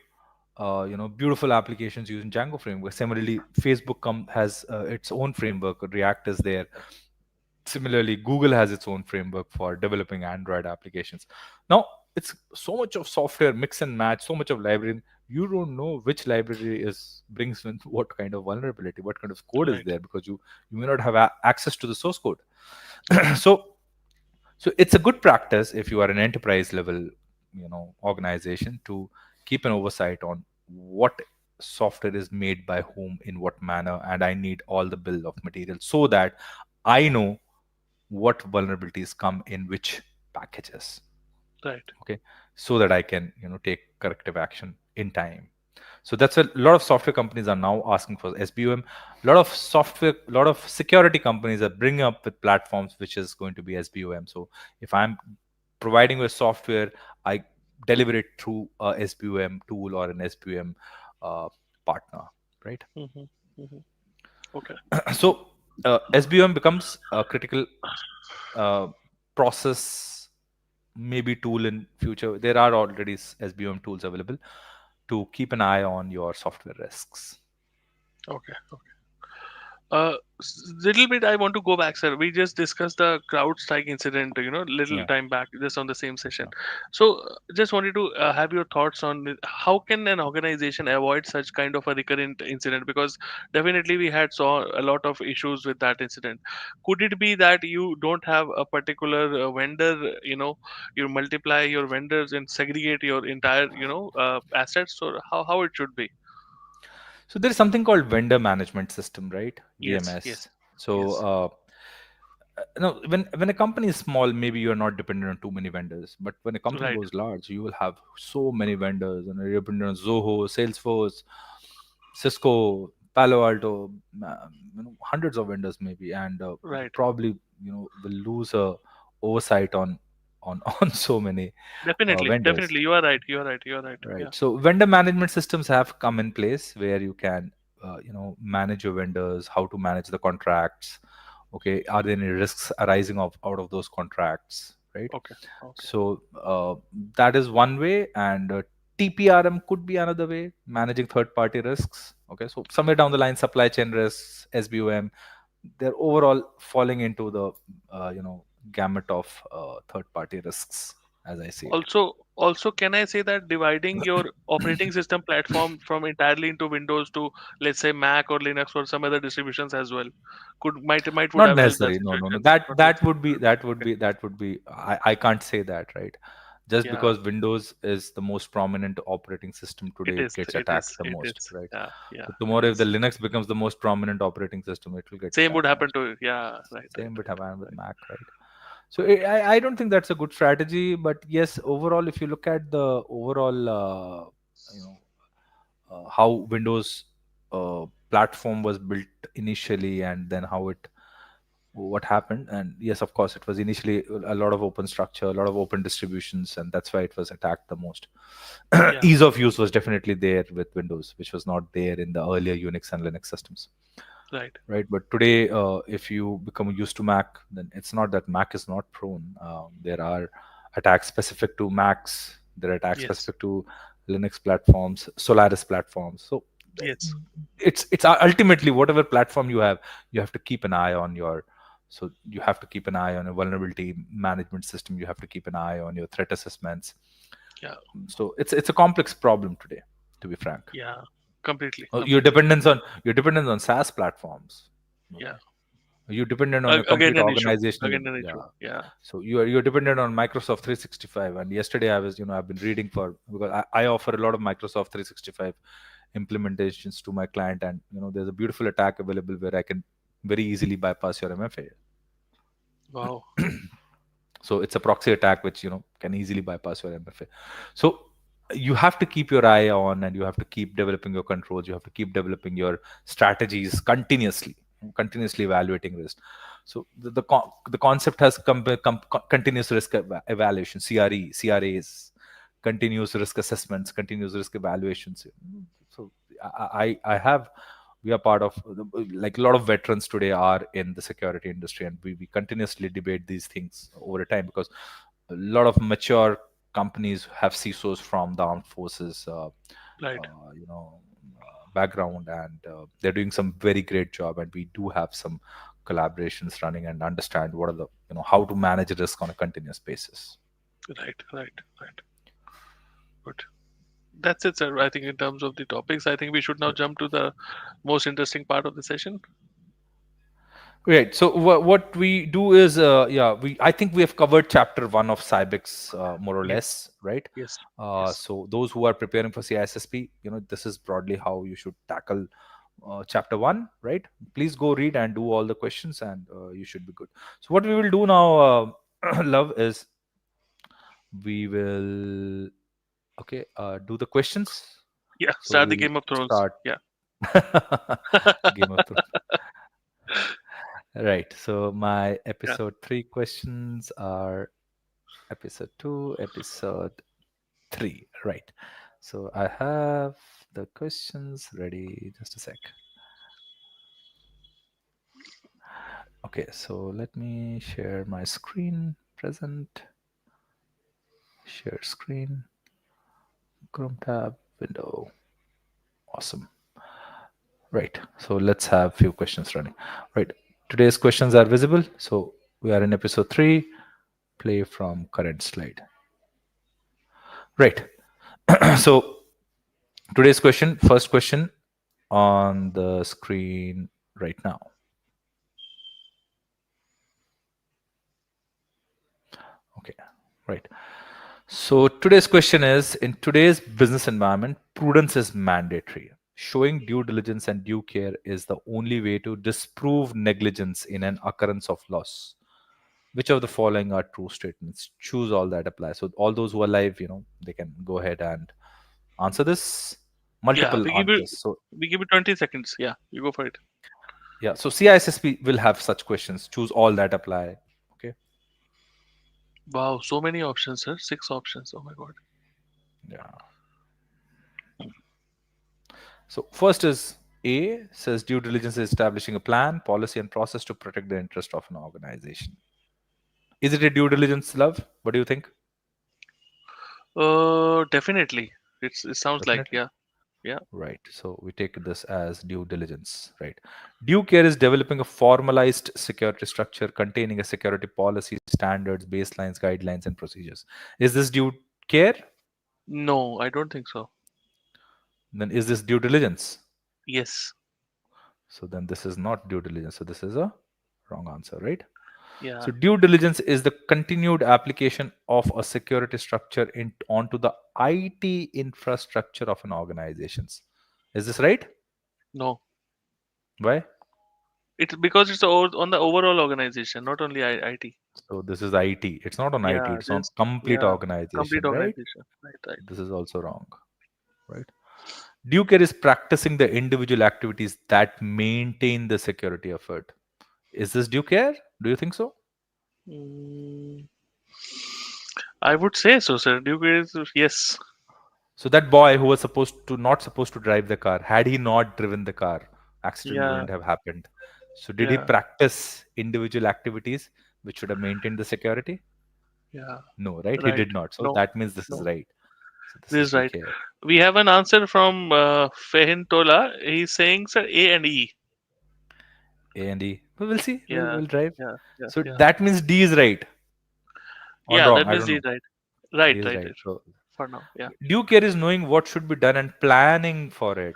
beautiful applications using Django framework. Similarly, Facebook has its own framework. React is there. Similarly, Google has its own framework for developing Android applications. Now it's so much of software mix and match, so much of library. You don't know which library is brings in what kind of vulnerability, what kind of code is Right. there, because you may not have access to the source code. Right. so so it's a good practice if you are an enterprise level organization to keep an oversight on what software is made by whom in what manner, and I need all the bill of material so that I know what vulnerabilities come in which packages. Right. Okay, so that I can take corrective action in time. So that's a lot of software companies are now asking for SBOM. A lot of security companies are bringing up with platforms which is going to be SBOM. So if I'm providing with software, I deliver it through a SBOM tool or an SBOM uh, partner, right? Mm-hmm. Mm-hmm. Okay. So SBOM becomes a critical uh, process, maybe tool in future. There are already SBOM tools available to keep an eye on your software risks. Okay. Okay. little bit I want to go back, sir. We just discussed the CrowdStrike incident, little Yeah. time back, just on the same session. Yeah. So just wanted to have your thoughts on how can an organization avoid such kind of a recurrent incident, because definitely we had saw a lot of issues with that incident. Could it be that you don't have a particular vendor, you multiply your vendors and segregate your entire assets, or how it should be? So there is something called vendor management system, right? Yes, VMS. yes, So yes. no, when a company is small, maybe you are not dependent on too many vendors. But when a company Right, goes large, you will have so many vendors, and you're dependent on Zoho, Salesforce, Cisco, Palo Alto, hundreds of vendors maybe, and you right. probably will lose a oversight on on so many Definitely, vendors. definitely. You are right. You are right. You are right. Yeah. Right. So vendor management systems have come in place where you can, manage your vendors, how to manage the contracts. Okay, are there any risks arising out of those contracts? Right. Okay. Okay. So that is one way, and TPRM could be another way, managing third-party risks. Okay, so somewhere down the line, supply chain risks, SBOM, they're overall falling into the gamut of third-party risks, as I see it. Also, can I say that dividing your operating system platform from entirely into Windows to, let's say, Mac or Linux or some other distributions as well, might would Not have helped that necessary. No, no, no. situation. That Not that necessary. would be I can't say that, right? Just Yeah, because Windows is the most prominent operating system it today, it is. gets It attacked is. the It most, is. right? Yeah. Yeah. So It tomorrow, if the is. Linux becomes the most prominent operating system, it will get Same would attacked happen most. to. Yeah. Right. Right. Same would Right. happen with Right. Mac, right? So I don't think that's a good strategy. But yes, overall, if you look at the overall, you know, how Windows platform was built initially, and then how it what happened, and yes, of course, it was initially a lot of open structure, a lot of open distributions, and that's why it was attacked the most. Yeah. Ease of use was definitely there with Windows, which was not there in the earlier Unix and Linux systems, Right. right? But today, if you become used to Mac, then it's not that Mac is not prone. There are attacks specific to Macs, there are attacks Yes. specific to Linux platforms, Solaris platforms. So Yes. it's ultimately whatever platform you have to keep an eye on your. So you have to keep an eye on a vulnerability management system, you have to keep an eye on your threat assessments. Yeah. So it's a complex problem today, to be frank. Yeah. Completely. Your Completely. dependence on SaaS platforms. Yeah. Okay, you're dependent on a Again, complete an issue. organizational. Again, an issue. Yeah. Yeah. So you're dependent on Microsoft 365. And yesterday I was, I've been reading for, because I offer a lot of Microsoft 365 implementations to my client, and there's a beautiful attack available where I can very easily bypass your MFA. Wow. So it's a proxy attack which can easily bypass your MFA. So you have to keep your eye on, and you have to keep developing your controls, you have to keep developing your strategies continuously evaluating risk. So the concept has continuous risk evaluation, CRAs, continuous risk assessments, continuous risk evaluations. So I have we are part of like a lot of veterans today are in the security industry, and we continuously debate these things over time, because a lot of mature companies have CISOs from the armed forces Right. uh, you know background, and they're doing some very great job, and we do have some collaborations running and understand what are the how to manage risk on a continuous basis. Right. Right. Right. Good. That's it, sir. I think in terms of the topics, I think we should now jump to the most interesting part of the session. Right. So what we do is, I think we have covered chapter one of Cybex more or Yes. less, right? Yes. Yes. So those who are preparing for CISSP, this is broadly how you should tackle chapter one, right? Please go read and do all the questions, and you should be good. So what we will do now, love, is we will do the questions. Yeah. So Start the we'll Game of Thrones. start Yeah. Game of Thrones. Right. So my Yeah. episode three questions are episode two, episode three. Right. So I have the questions ready. Just a sec. Okay. So let me share my screen. Present. Share screen. Chrome tab. Window. Awesome. Right. So let's have few questions running. Right. Today's questions are visible. So we are in episode 3. Play from current slide. Right. So today's question, first question on the screen right now. Okay. Right. So today's question is, in today's business environment, prudence is mandatory. Showing due diligence and due care is the only way to disprove negligence in an occurrence of loss. Which of the following are true statements? Choose all that apply. So all those who are live, they can go ahead and answer this. Yeah, Multiple answers. So we give you 20 seconds. Yeah, you go for it. yeah, so CISSP will have such questions. Choose all that apply. Okay. Wow, so many options, sir. 6 options. Oh my god. Yeah. So first is A says due diligence is establishing a plan, policy, and process to protect the interest of an organization. Is it a due diligence, love? What do you think? Definitely. It sounds like, Definitely. yeah, yeah. Right. So we take this as due diligence, right? Due care is developing a formalized security structure containing a security policy, standards, baselines, guidelines, and procedures. Is this due care? No, I don't think so. Then is this due diligence? Yes. So then this is not due diligence. So this is a wrong answer, right? Yeah. So due diligence is the continued application of a security structure onto the IT infrastructure of an organization. Is this right? No. Why? It's because it's on the overall organization, not only IT. So this is IT. It's not on IT. Yeah, It's on this, complete yeah, complete organization, right? organization. Right, right. This is also wrong, right? Due care is practicing the individual activities that maintain the security effort. Is this due care? Do you think so? Mm, I would say so, sir. Duke is yes. So that boy who was supposed to not supposed to drive the car, had he not driven the car, accident Yeah, wouldn't have happened. So did he yeah, practice individual activities which should have maintained the security? yeah. No, right? He Right. did not. So No, that means this is no. right. So this This is is due right. care. We have an answer from Fehin Tola. He's saying, sir, A and E. A and E. Well, we'll see. We'll Yeah, we'll drive. yeah, yeah, So yeah. that means D is right or Yeah, wrong. that I means don't D know. is right. Right, D is right, right. right. So For now, yeah. due care is knowing what should be done and planning for it.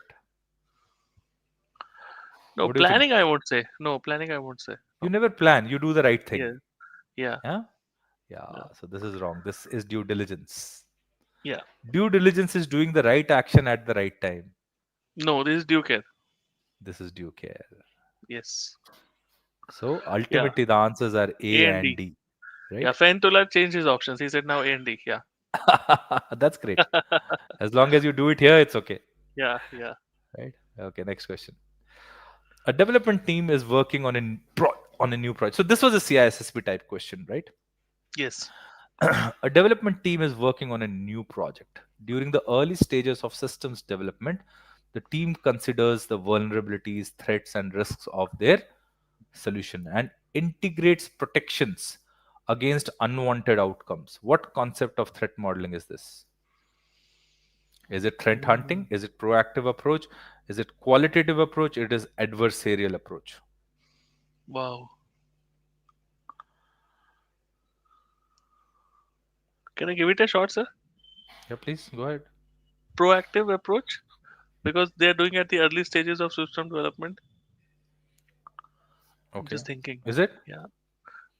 No, What do you think? planning I won't say. No, planning I won't say. You No. never plan. You do the right thing. Yeah, yeah, Yeah. Yeah. yeah, So this is wrong. This is due diligence. yeah. Due diligence is doing the right action at the right time. No, this is due care. This is due care. Yes. So Yeah. ultimately, the answers are A A and and D. D, Yeah, right? Fehin Tola changed his options. He said now A and D. Yeah. That's great. As long as you do it here, it's okay, Yeah, yeah. right? Okay, next question. A development team is working on on a new project. So this was a CISSP type question, right? Yes. A development team is working on a new project. During the early stages of systems development, the team considers the vulnerabilities, threats, and risks of their solution and integrates protections against unwanted outcomes. What concept of threat modeling is this? Is it threat hunting? Mm, Is it proactive approach? Is it qualitative approach? It is adversarial approach. wow. Can I give it a shot, sir? Yeah, please go ahead. Proactive approach because they are doing at the early stages of system development. Okay. Just thinking. Is it? Yeah,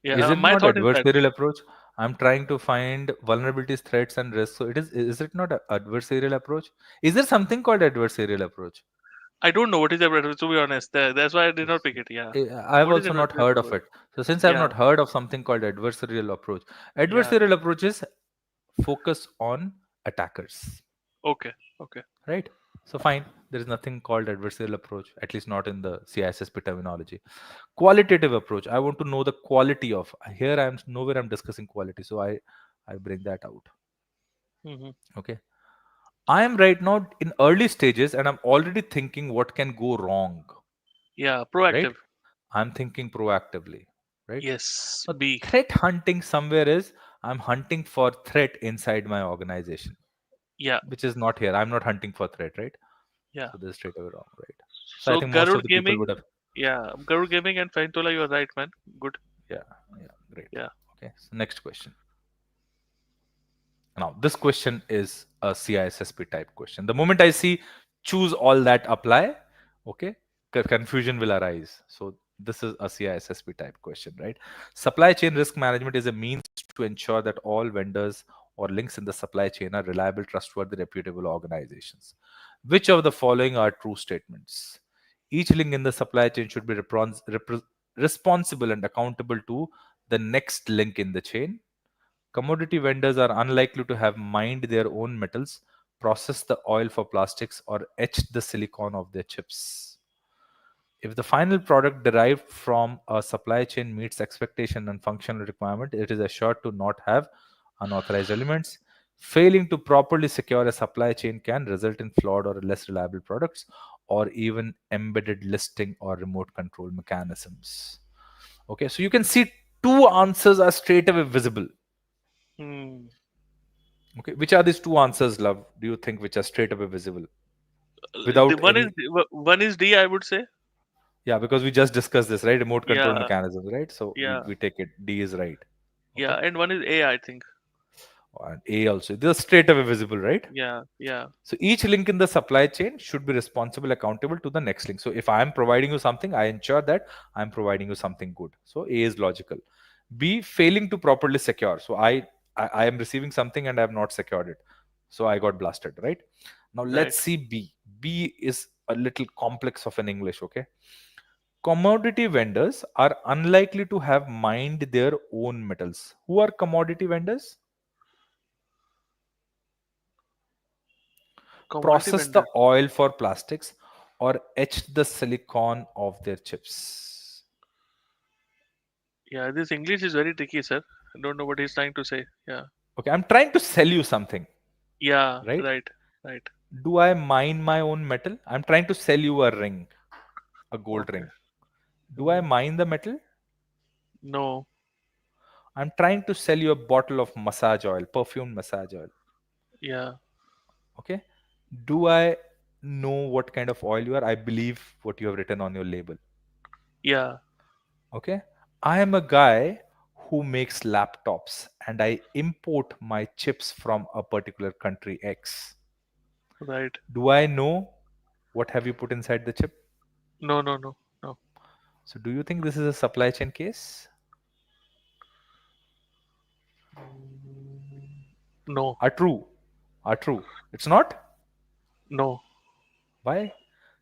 Is yeah. it My not thought is that. adversarial approach? I'm trying to find vulnerabilities, threats, and risks. So it is it not an adversarial approach? Is there something called adversarial approach? I don't know what is adversarial. To be honest, that's why I did not pick it. Yeah. I've What is also not adversarial heard of approach? it. So since I've Yeah, not heard of something called adversarial approach, yeah. adversarial approaches focus on attackers, Okay, okay. right? So fine, there is nothing called adversarial approach, at least not in the CISSP terminology. Qualitative approach. I want to know the quality of. Here I'm nowhere I'm discussing quality, so I bring that out. Hmm. Okay. I am right now in early stages and I'm already thinking what can go wrong, Yeah, right? proactive. I'm thinking proactively, right? Yes, Now, B. threat hunting somewhere is I'm hunting for threat inside my organization, Yeah, which is not here. I'm not hunting for threat, right? yeah. So this is straight away wrong, right? So I So think most of Garud the people Gaming, would have. yeah, Garud Gaming and Fentola, you're right, man. Good. Yeah, yeah, great. Yeah. Okay, so next question. Now, this question is a CISSP type question. The moment I see choose all that apply, okay, confusion will arise. So this is a CISSP type question, right? Supply chain risk management is a means to ensure that all vendors or links in the supply chain are reliable, trustworthy, reputable organizations. Which of the following are true statements? Each link in the supply chain should be responsible and accountable to the next link in the chain. Commodity vendors are unlikely to have mined their own metals, processed the oil for plastics, or etched the silicon of their chips. If the final product derived from a supply chain meets expectation and functional requirement, it is assured to not have unauthorized elements. Failing to properly secure a supply chain can result in flawed or less reliable products or even embedded listing or remote control mechanisms. Okay, so you can see two answers are straight away visible. Hmm. Okay, which are these two answers, love? Do you think which are straight away visible The without one is any? one is D, I would say. Yeah, because we just discussed this, right? Remote control Yeah, mechanisms, right? So we, yeah, we take it. D is right. yeah, Okay, and one is A, I think. and A also. They're straight away visible, right? Yeah, yeah, So each link in the supply chain should be responsible, accountable to the next link. So if I am providing you something, I ensure that I'm providing you something good. So A is logical. B, failing to properly secure. So I am receiving something and I have not secured it. So I got blasted, right? Now let's right. see B. B is a little complex of an English, okay? Commodity vendors are unlikely to have mined their own metals. Who are commodity vendors? Commodity Process the vendor. oil for plastics or etched the silicon of their chips. Yeah, this English is very tricky, sir. I don't know what he's trying to say. Yeah, Okay, I'm trying to sell you something, yeah, right? right, right. Do I mine my own metal? I'm trying to sell you a ring, a gold Okay. ring. Do I Hmm. mine the metal? No. I'm trying to sell you a bottle of massage oil, perfumed massage oil. Yeah, Okay. Do I know what kind of oil you are? I believe what you have written on your label. yeah, Okay. I am a guy who makes laptops and I import my chips from a particular country X. right. Do I know what have you put inside the chip? No, no, no, no. So do you think this is a supply chain case? Mm, no, Are true? Are true? It's not? no. Why?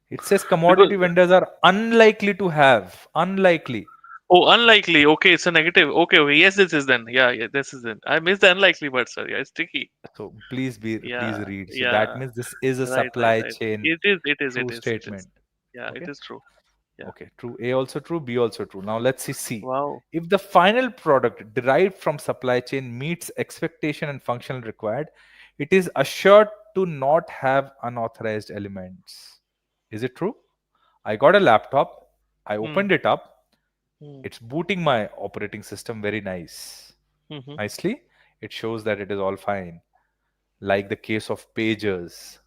It says Because commodity vendors are unlikely to have. Unlikely. oh, unlikely. Okay, it's a negative. Okay, okay. Yes, this is then. Yeah, yeah, this is then. I missed the unlikely word, sir. Yeah, it's tricky. So please Yeah, read. So that yeah. means this is a Right, right, supply right. chain It is, it is, it true is, it is. statement. Yeah, it Okay. is true. Yeah. Okay. True. A also true. B also true. Now let's see C. Wow. If the final product derived from supply chain meets expectation and functional required, it is assured to not have unauthorized elements. Is it true? I got a laptop. I Hmm. opened it up. Hmm. It's booting my operating system very Hmm. nicely. It shows that it is all fine. Like the case of pagers.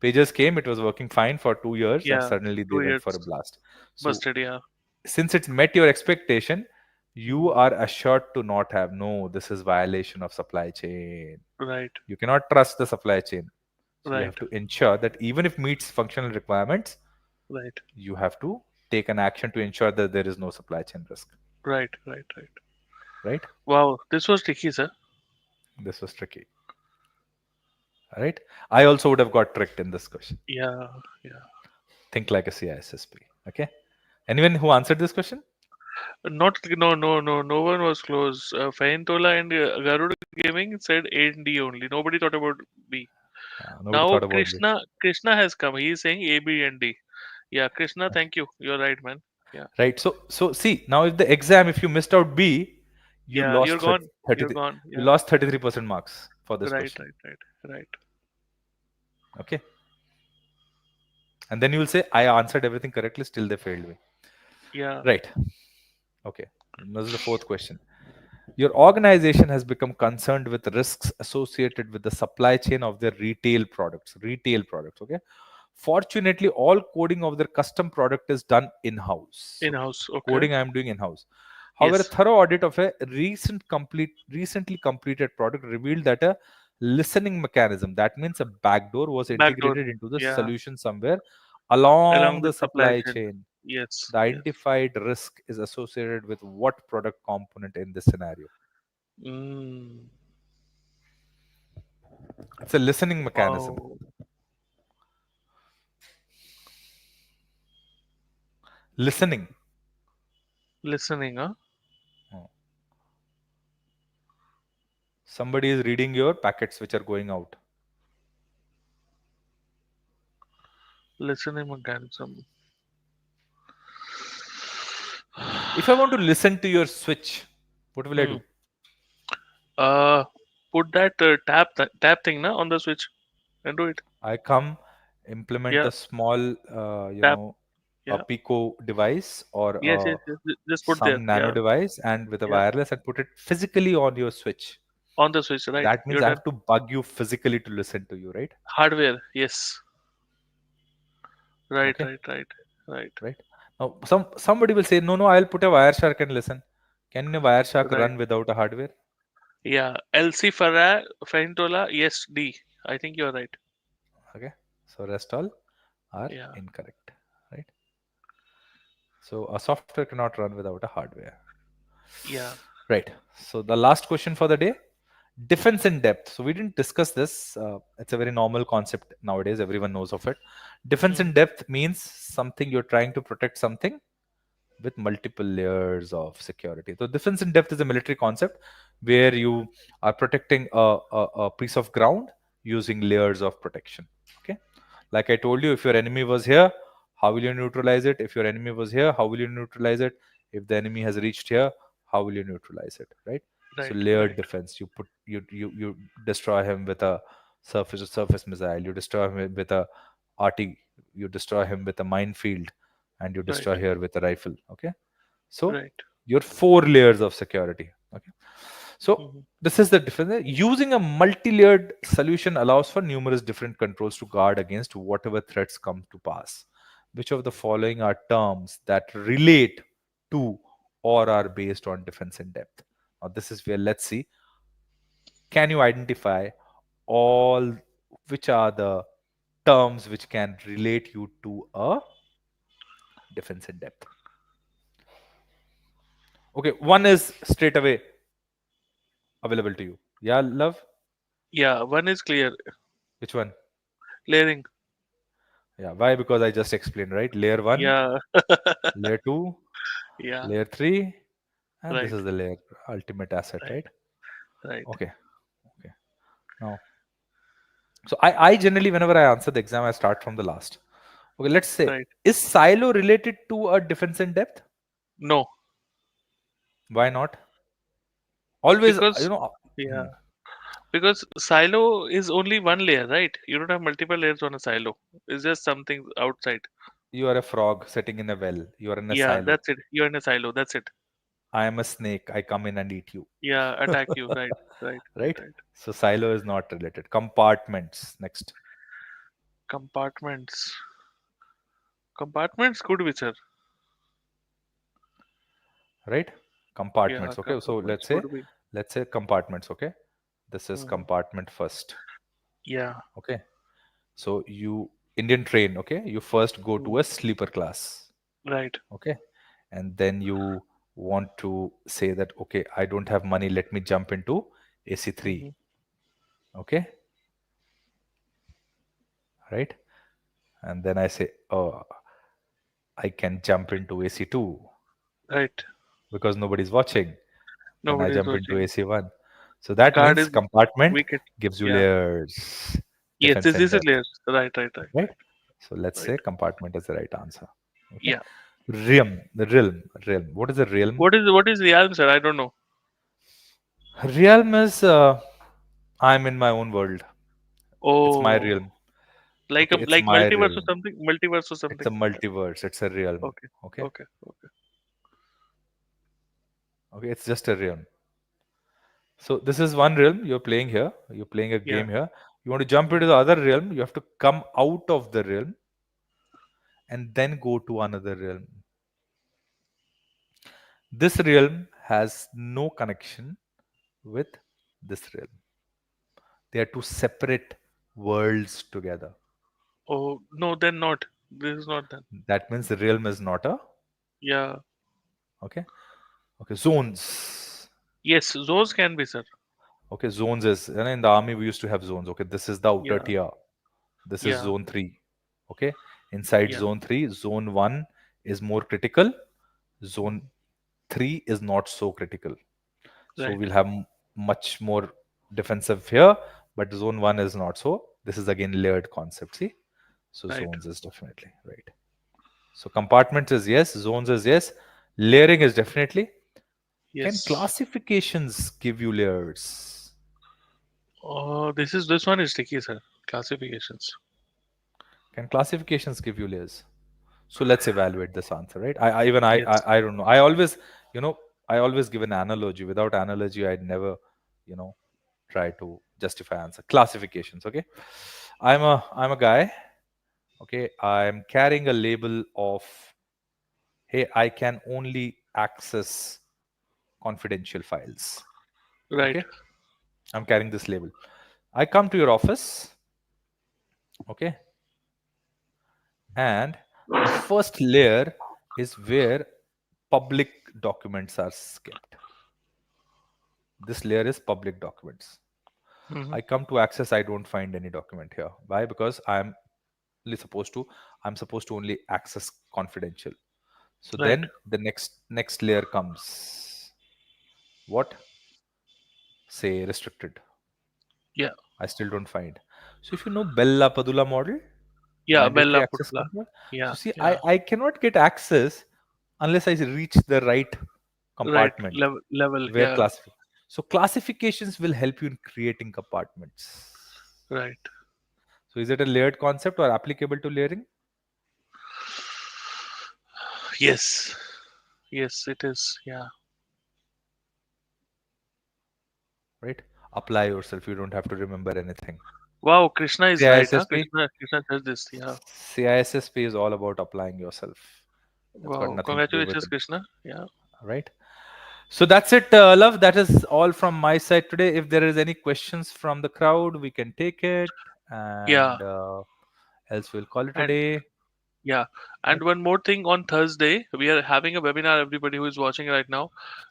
Pagers came, it was working fine for 2 years, and Yeah. suddenly they Two went years for a blast. So busted. Yeah. since it's met your expectation, you Hmm. are assured to not have. No, this is violation of supply chain. Right. You cannot trust the supply chain. So you Right. have to ensure that even if meets functional requirements, Right. you have to take an action to ensure that there is no supply chain risk. Right. Right. Right. Right? Wow. This was tricky, sir. This was tricky. Right? I also would have got tricked in this question. Yeah. Yeah. Think like a CISSP. Okay. Anyone who answered this question? Not no no no no one was close. Faintola and Garuda Gaming said A and D only. Nobody thought about B. Nobody Now thought about it. Krishna has come. He is saying A, B, and D. Yeah, Krishna, thank you. You're right, man. Yeah, Right. So see now if the exam if you missed out B, you yeah. You're lost gone. 30, You're gone. you Yeah. lost 33% marks for this Right, question. right, right, right. Okay. And then you will say I answered everything correctly, still they failed me. Yeah. Right. Okay. This is the fourth question. Your organization has become concerned with risks associated with the supply chain of their retail products. Retail products. Okay. Fortunately, all coding of their custom product is done in house. In So house. Okay. coding I am doing in house. However, a Yes. thorough audit of a recently completed product revealed that a listening mechanism, that means a backdoor, was Backdoor. integrated into the Yeah. solution somewhere Along along with the supply supply chain. chain. Yes. The Yes. identified risk is associated with what product component in this scenario? Mm. It's a listening mechanism. Wow. Listening. Listening, huh? Oh. Somebody is reading your packets which are going out. Listening mechanism. If I want to listen to your switch, what will I Hmm. do? Uh, put that tap thing na on the switch and do it. I come, implement Yeah. a small, Tap. a Yeah. Pico device or Yes. Yes. Yes. Just put there. some nano Yeah. device and with a Yeah. wireless and put it physically on your switch. On the switch, right? That means You're I done. have to bug you physically to listen to you, right? Hardware. Yes. Right. Okay, Right. Right. Right. right. Now, somebody will say, no, no, I'll put a Wireshark and listen. Can a Wireshark Right. run without a hardware? Yeah. LC Farah Fentola. Yes. D. I think you're right. Okay, so rest all are Yeah. incorrect, right? So a software cannot run without a hardware. Yeah. Right. So the last question for the day, defense in depth. So we didn't discuss this. It's a very normal concept nowadays. Everyone knows of it. Defense Hmm. in depth means something you're trying to protect something with multiple layers of security. So defense in depth is a military concept where you are protecting a piece of ground using layers of protection. Okay. Like I told you, if your enemy was here, how will you neutralize it? If your enemy was here, how will you neutralize it? If the enemy has reached here, how will you neutralize it? Right. So Right. layered Right. defense. You destroy him with a surface missile. You destroy him with a RT. You destroy him with a minefield, and you Right. destroy here with a rifle. Okay. So Right. your four layers of security. Okay. So Hmm. this is the difference. Using a multi-layered solution allows for numerous different controls to guard against whatever threats come to pass. Which of the following are terms that relate to or are based on defense in depth? Now, this is where let's see. Can you identify all which are the terms which can relate you to a defense in depth? Okay, one is straight away available to you. Yeah, love. Yeah. One is clear. Which one? Layering. Yeah, why? Because I just explained, right? Layer one, Yeah. layer two, Yeah. layer three, and this Right. is the layer ultimate asset, Right. right? Right. Okay, okay. Now, so I generally, whenever I answer the exam, I start from the last. Okay, let's say, Right. is silo related to a defense in depth? No. Why not? Always, Because yeah. hmm, Because silo is only one layer, right? You don't have multiple layers on a silo. It's just something outside. you are a frog sitting in a well. You are in a Yeah, silo. that's it. You're in a silo. That's it. I am a snake. I come in and eat you. Yeah, attack you. Right. Right. Right? Right. So silo is not related. Compartments next, Compartments. Compartments could be, sir. right? Yeah, Compartments. Okay. So compartments could be. let's say compartments. Okay. This is Hmm. compartment first. Yeah. Okay. So you Indian train. Okay. You first go to Hmm. a sleeper class. Right. Okay. And then you want to say that, okay, I don't have money. Let me jump into AC3. Hmm. Okay. Right. And then I say, oh, I can jump into AC2 Right. because nobody's watching. Then I Nobody's jump into watching. AC1. So that Guard means is compartment wicked. gives you Yeah. layers, Yes, defense in this is depth, layers. Right. Right. Right. right? Right. So let's Right. say compartment is the right answer. Okay. Yeah. Realm. What is a realm? What is the answer? I don't know. Realm is I'm in my own world. It's my Oh, realm. like a Okay, it's like my multiverse or realm. something. Multiverse or It's something. a multiverse. It's a realm. Okay. Okay. Okay. Okay. Okay, it's just a realm. So this is one realm you're playing here. You're playing a Yeah. game here. You want to jump into Mhm. the other realm. You have to come out of the realm. and then go to another realm. This realm has no connection with this realm. They are two separate worlds together. Oh no, then not. This is not then. That means the realm is not a, Yeah. okay. Okay, zones. Yes, those can be, sir. Okay, zones is, in the army we used to have zones. Okay, this is the outer Yeah. tier. This is Yeah. zone 3. Okay, inside Yeah. zone 3, zone 1 is more critical. Zone 3 is not so critical. So Right. we'll have much more defensive here, but zone 1 is not so. This is again layered concept. See, so Right. zones is definitely right. So compartments is yes, zones is yes, layering is definitely. Can Yes. classifications give you layers? Oh, this one is tricky, sir. Classifications. Can classifications give you layers? So let's evaluate this answer, right? I even Yes. I don't know. I always, you know, I always give an analogy. Without analogy, I'd never, you know, try to justify answer. Classifications, okay? I'm a guy, okay? I'm carrying a label of, hey, I can only access confidential files. Right. Okay? I'm carrying this label. I come to your office, okay? And the first layer is where public documents are kept. This layer is public documents. Hmm. I come to access, I don't find any document here. Why? Because only supposed to I'm supposed to only access confidential. So Right. then the next layer comes. What? Say restricted. Yeah. I still don't find. So if you know Bella Padula model, Yeah. mandatory Bella access Putla. control. Yeah. So see, Yeah. I cannot get access unless I reach the right Right. compartment Level. Level. where Yeah. classify. So classifications will help you in creating compartments. Right. So is it a layered concept or applicable to layering? Yes. Yes, it is. Yeah. Right? Apply yourself. You don't have to remember anything. Wow. Krishna is right. Huh? CISSP, Krishna does this. Yeah. CISSP is all about applying yourself. That's got Wow. nothing to do with Congratulations, it. Krishna. Yeah. Right? So that's it, love. That is all from my side today. If there is any questions from the crowd, we can take it, Yeah. and else we'll call it a And day. yeah, Right? and one more thing, on Thursday we are having a webinar. Everybody who is watching right now,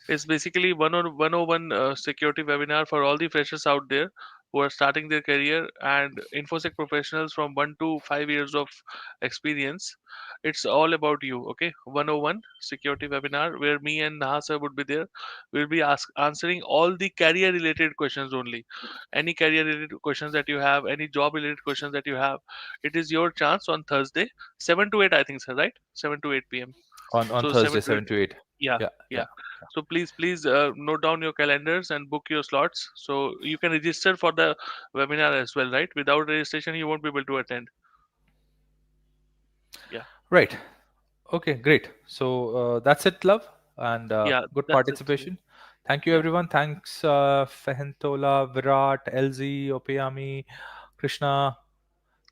is basically 101 security webinar for all the freshers out there who are starting their career, and infosec professionals from 1 to 5 years of experience. It's all about you. Okay, 101 security webinar where me and Naha sir would be there. We'll be answering all the career related questions only. Any career related questions that you have, any job related questions that you have, it is your chance on Thursday, 7 to 8, I think, sir, right? 7 to 8 p.m. On So Thursday, 7 to 8. 7 to 8. Yeah. Yeah, yeah, Yeah. So please note down your calendars and book your slots so you can register for the webinar as well, right? Without registration you won't be able to attend. Yeah. right. Okay, great. So that's it, love, and Yeah, good that's it. participation. Thank you, Yeah. everyone. Thanks, Fehentola, Virat, LZ, Opeyami, Krishna.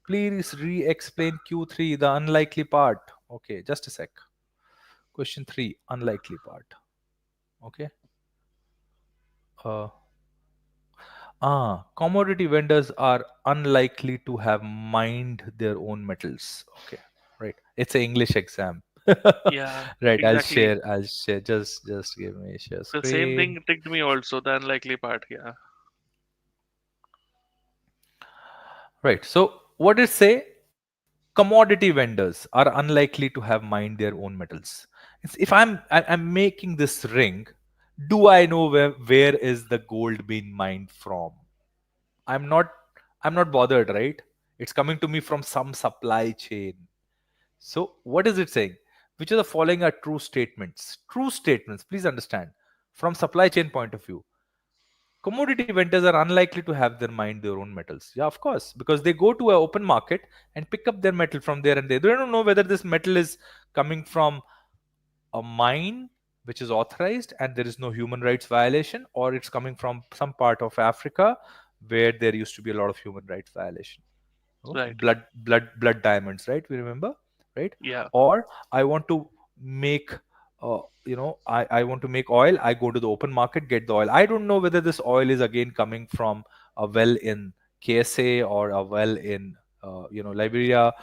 Please re-explain Q3, the unlikely part. Okay, just a sec. Question 3, unlikely part. Okay. Uh, Commodity vendors are unlikely to have mined their own metals. Okay, right. It's an English exam. Yeah, Right. I'll exactly. share. I'll share. Just give me a share The same screen. thing ticked me also, the unlikely part. Yeah. Right. So what did it say? Commodity vendors are unlikely to have mined their own metals. If I'm making this ring, do I know where is the gold being mined from? I'm not I'm not bothered, right? It's coming to me from some supply chain. So what is it saying? Which of the following are true statements? True statements, please understand. From supply chain point of view, commodity vendors are unlikely to have their mined their own metals. Yeah, of course, because they go to an open market and pick up their metal from there, and they don't know whether this metal is coming from a mine which is authorized and there is no human rights violation, or it's coming from some part of Africa where there used to be a lot of human rights violation. Oh, Right. blood diamonds, right? We remember, right? Yeah. Or I want to make I want to make oil. I go to the open market, get the oil. I don't know whether this oil is again coming from a well in KSA or a well in Liberia.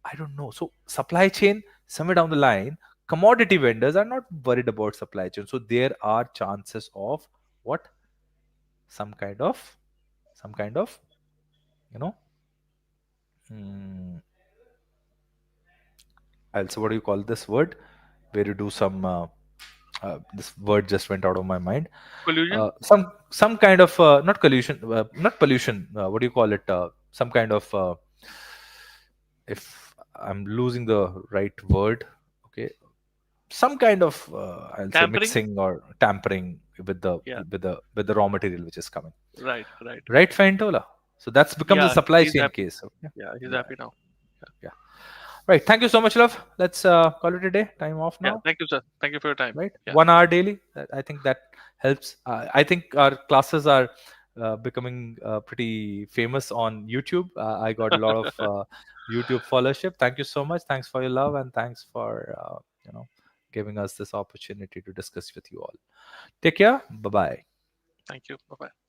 I don't know. So supply chain, somewhere down the line, commodity vendors are not worried about supply chain. So there are chances of what? Some kind of, some kind of, you know, mm, also, what do you call this word? Where you do some, this word just went out of my mind. Collusion. Some kind of, not collusion, not pollution. What do you call it? Some kind of, if I'm losing the right word, okay, some kind of, I'll say Tampering. mixing or tampering with the Yeah. raw material which is coming. Right. Right. Right, Faintola. So that's becomes a Yeah. supply He's chain happy. case. So, yeah, Yeah. He's yeah, happy now. yeah. Right. Thank you so much, love. Let's call it a day. Time off Yeah. now. Thank you, sir. Thank you for your time. Right, Yeah. 1 hour daily. I think that helps. I think our classes are becoming pretty famous on YouTube. I got a lot of YouTube followership. Thank you so much. Thanks for your love, and thanks for giving us this opportunity to discuss with you all. Take care. Bye bye. Thank you. Bye bye.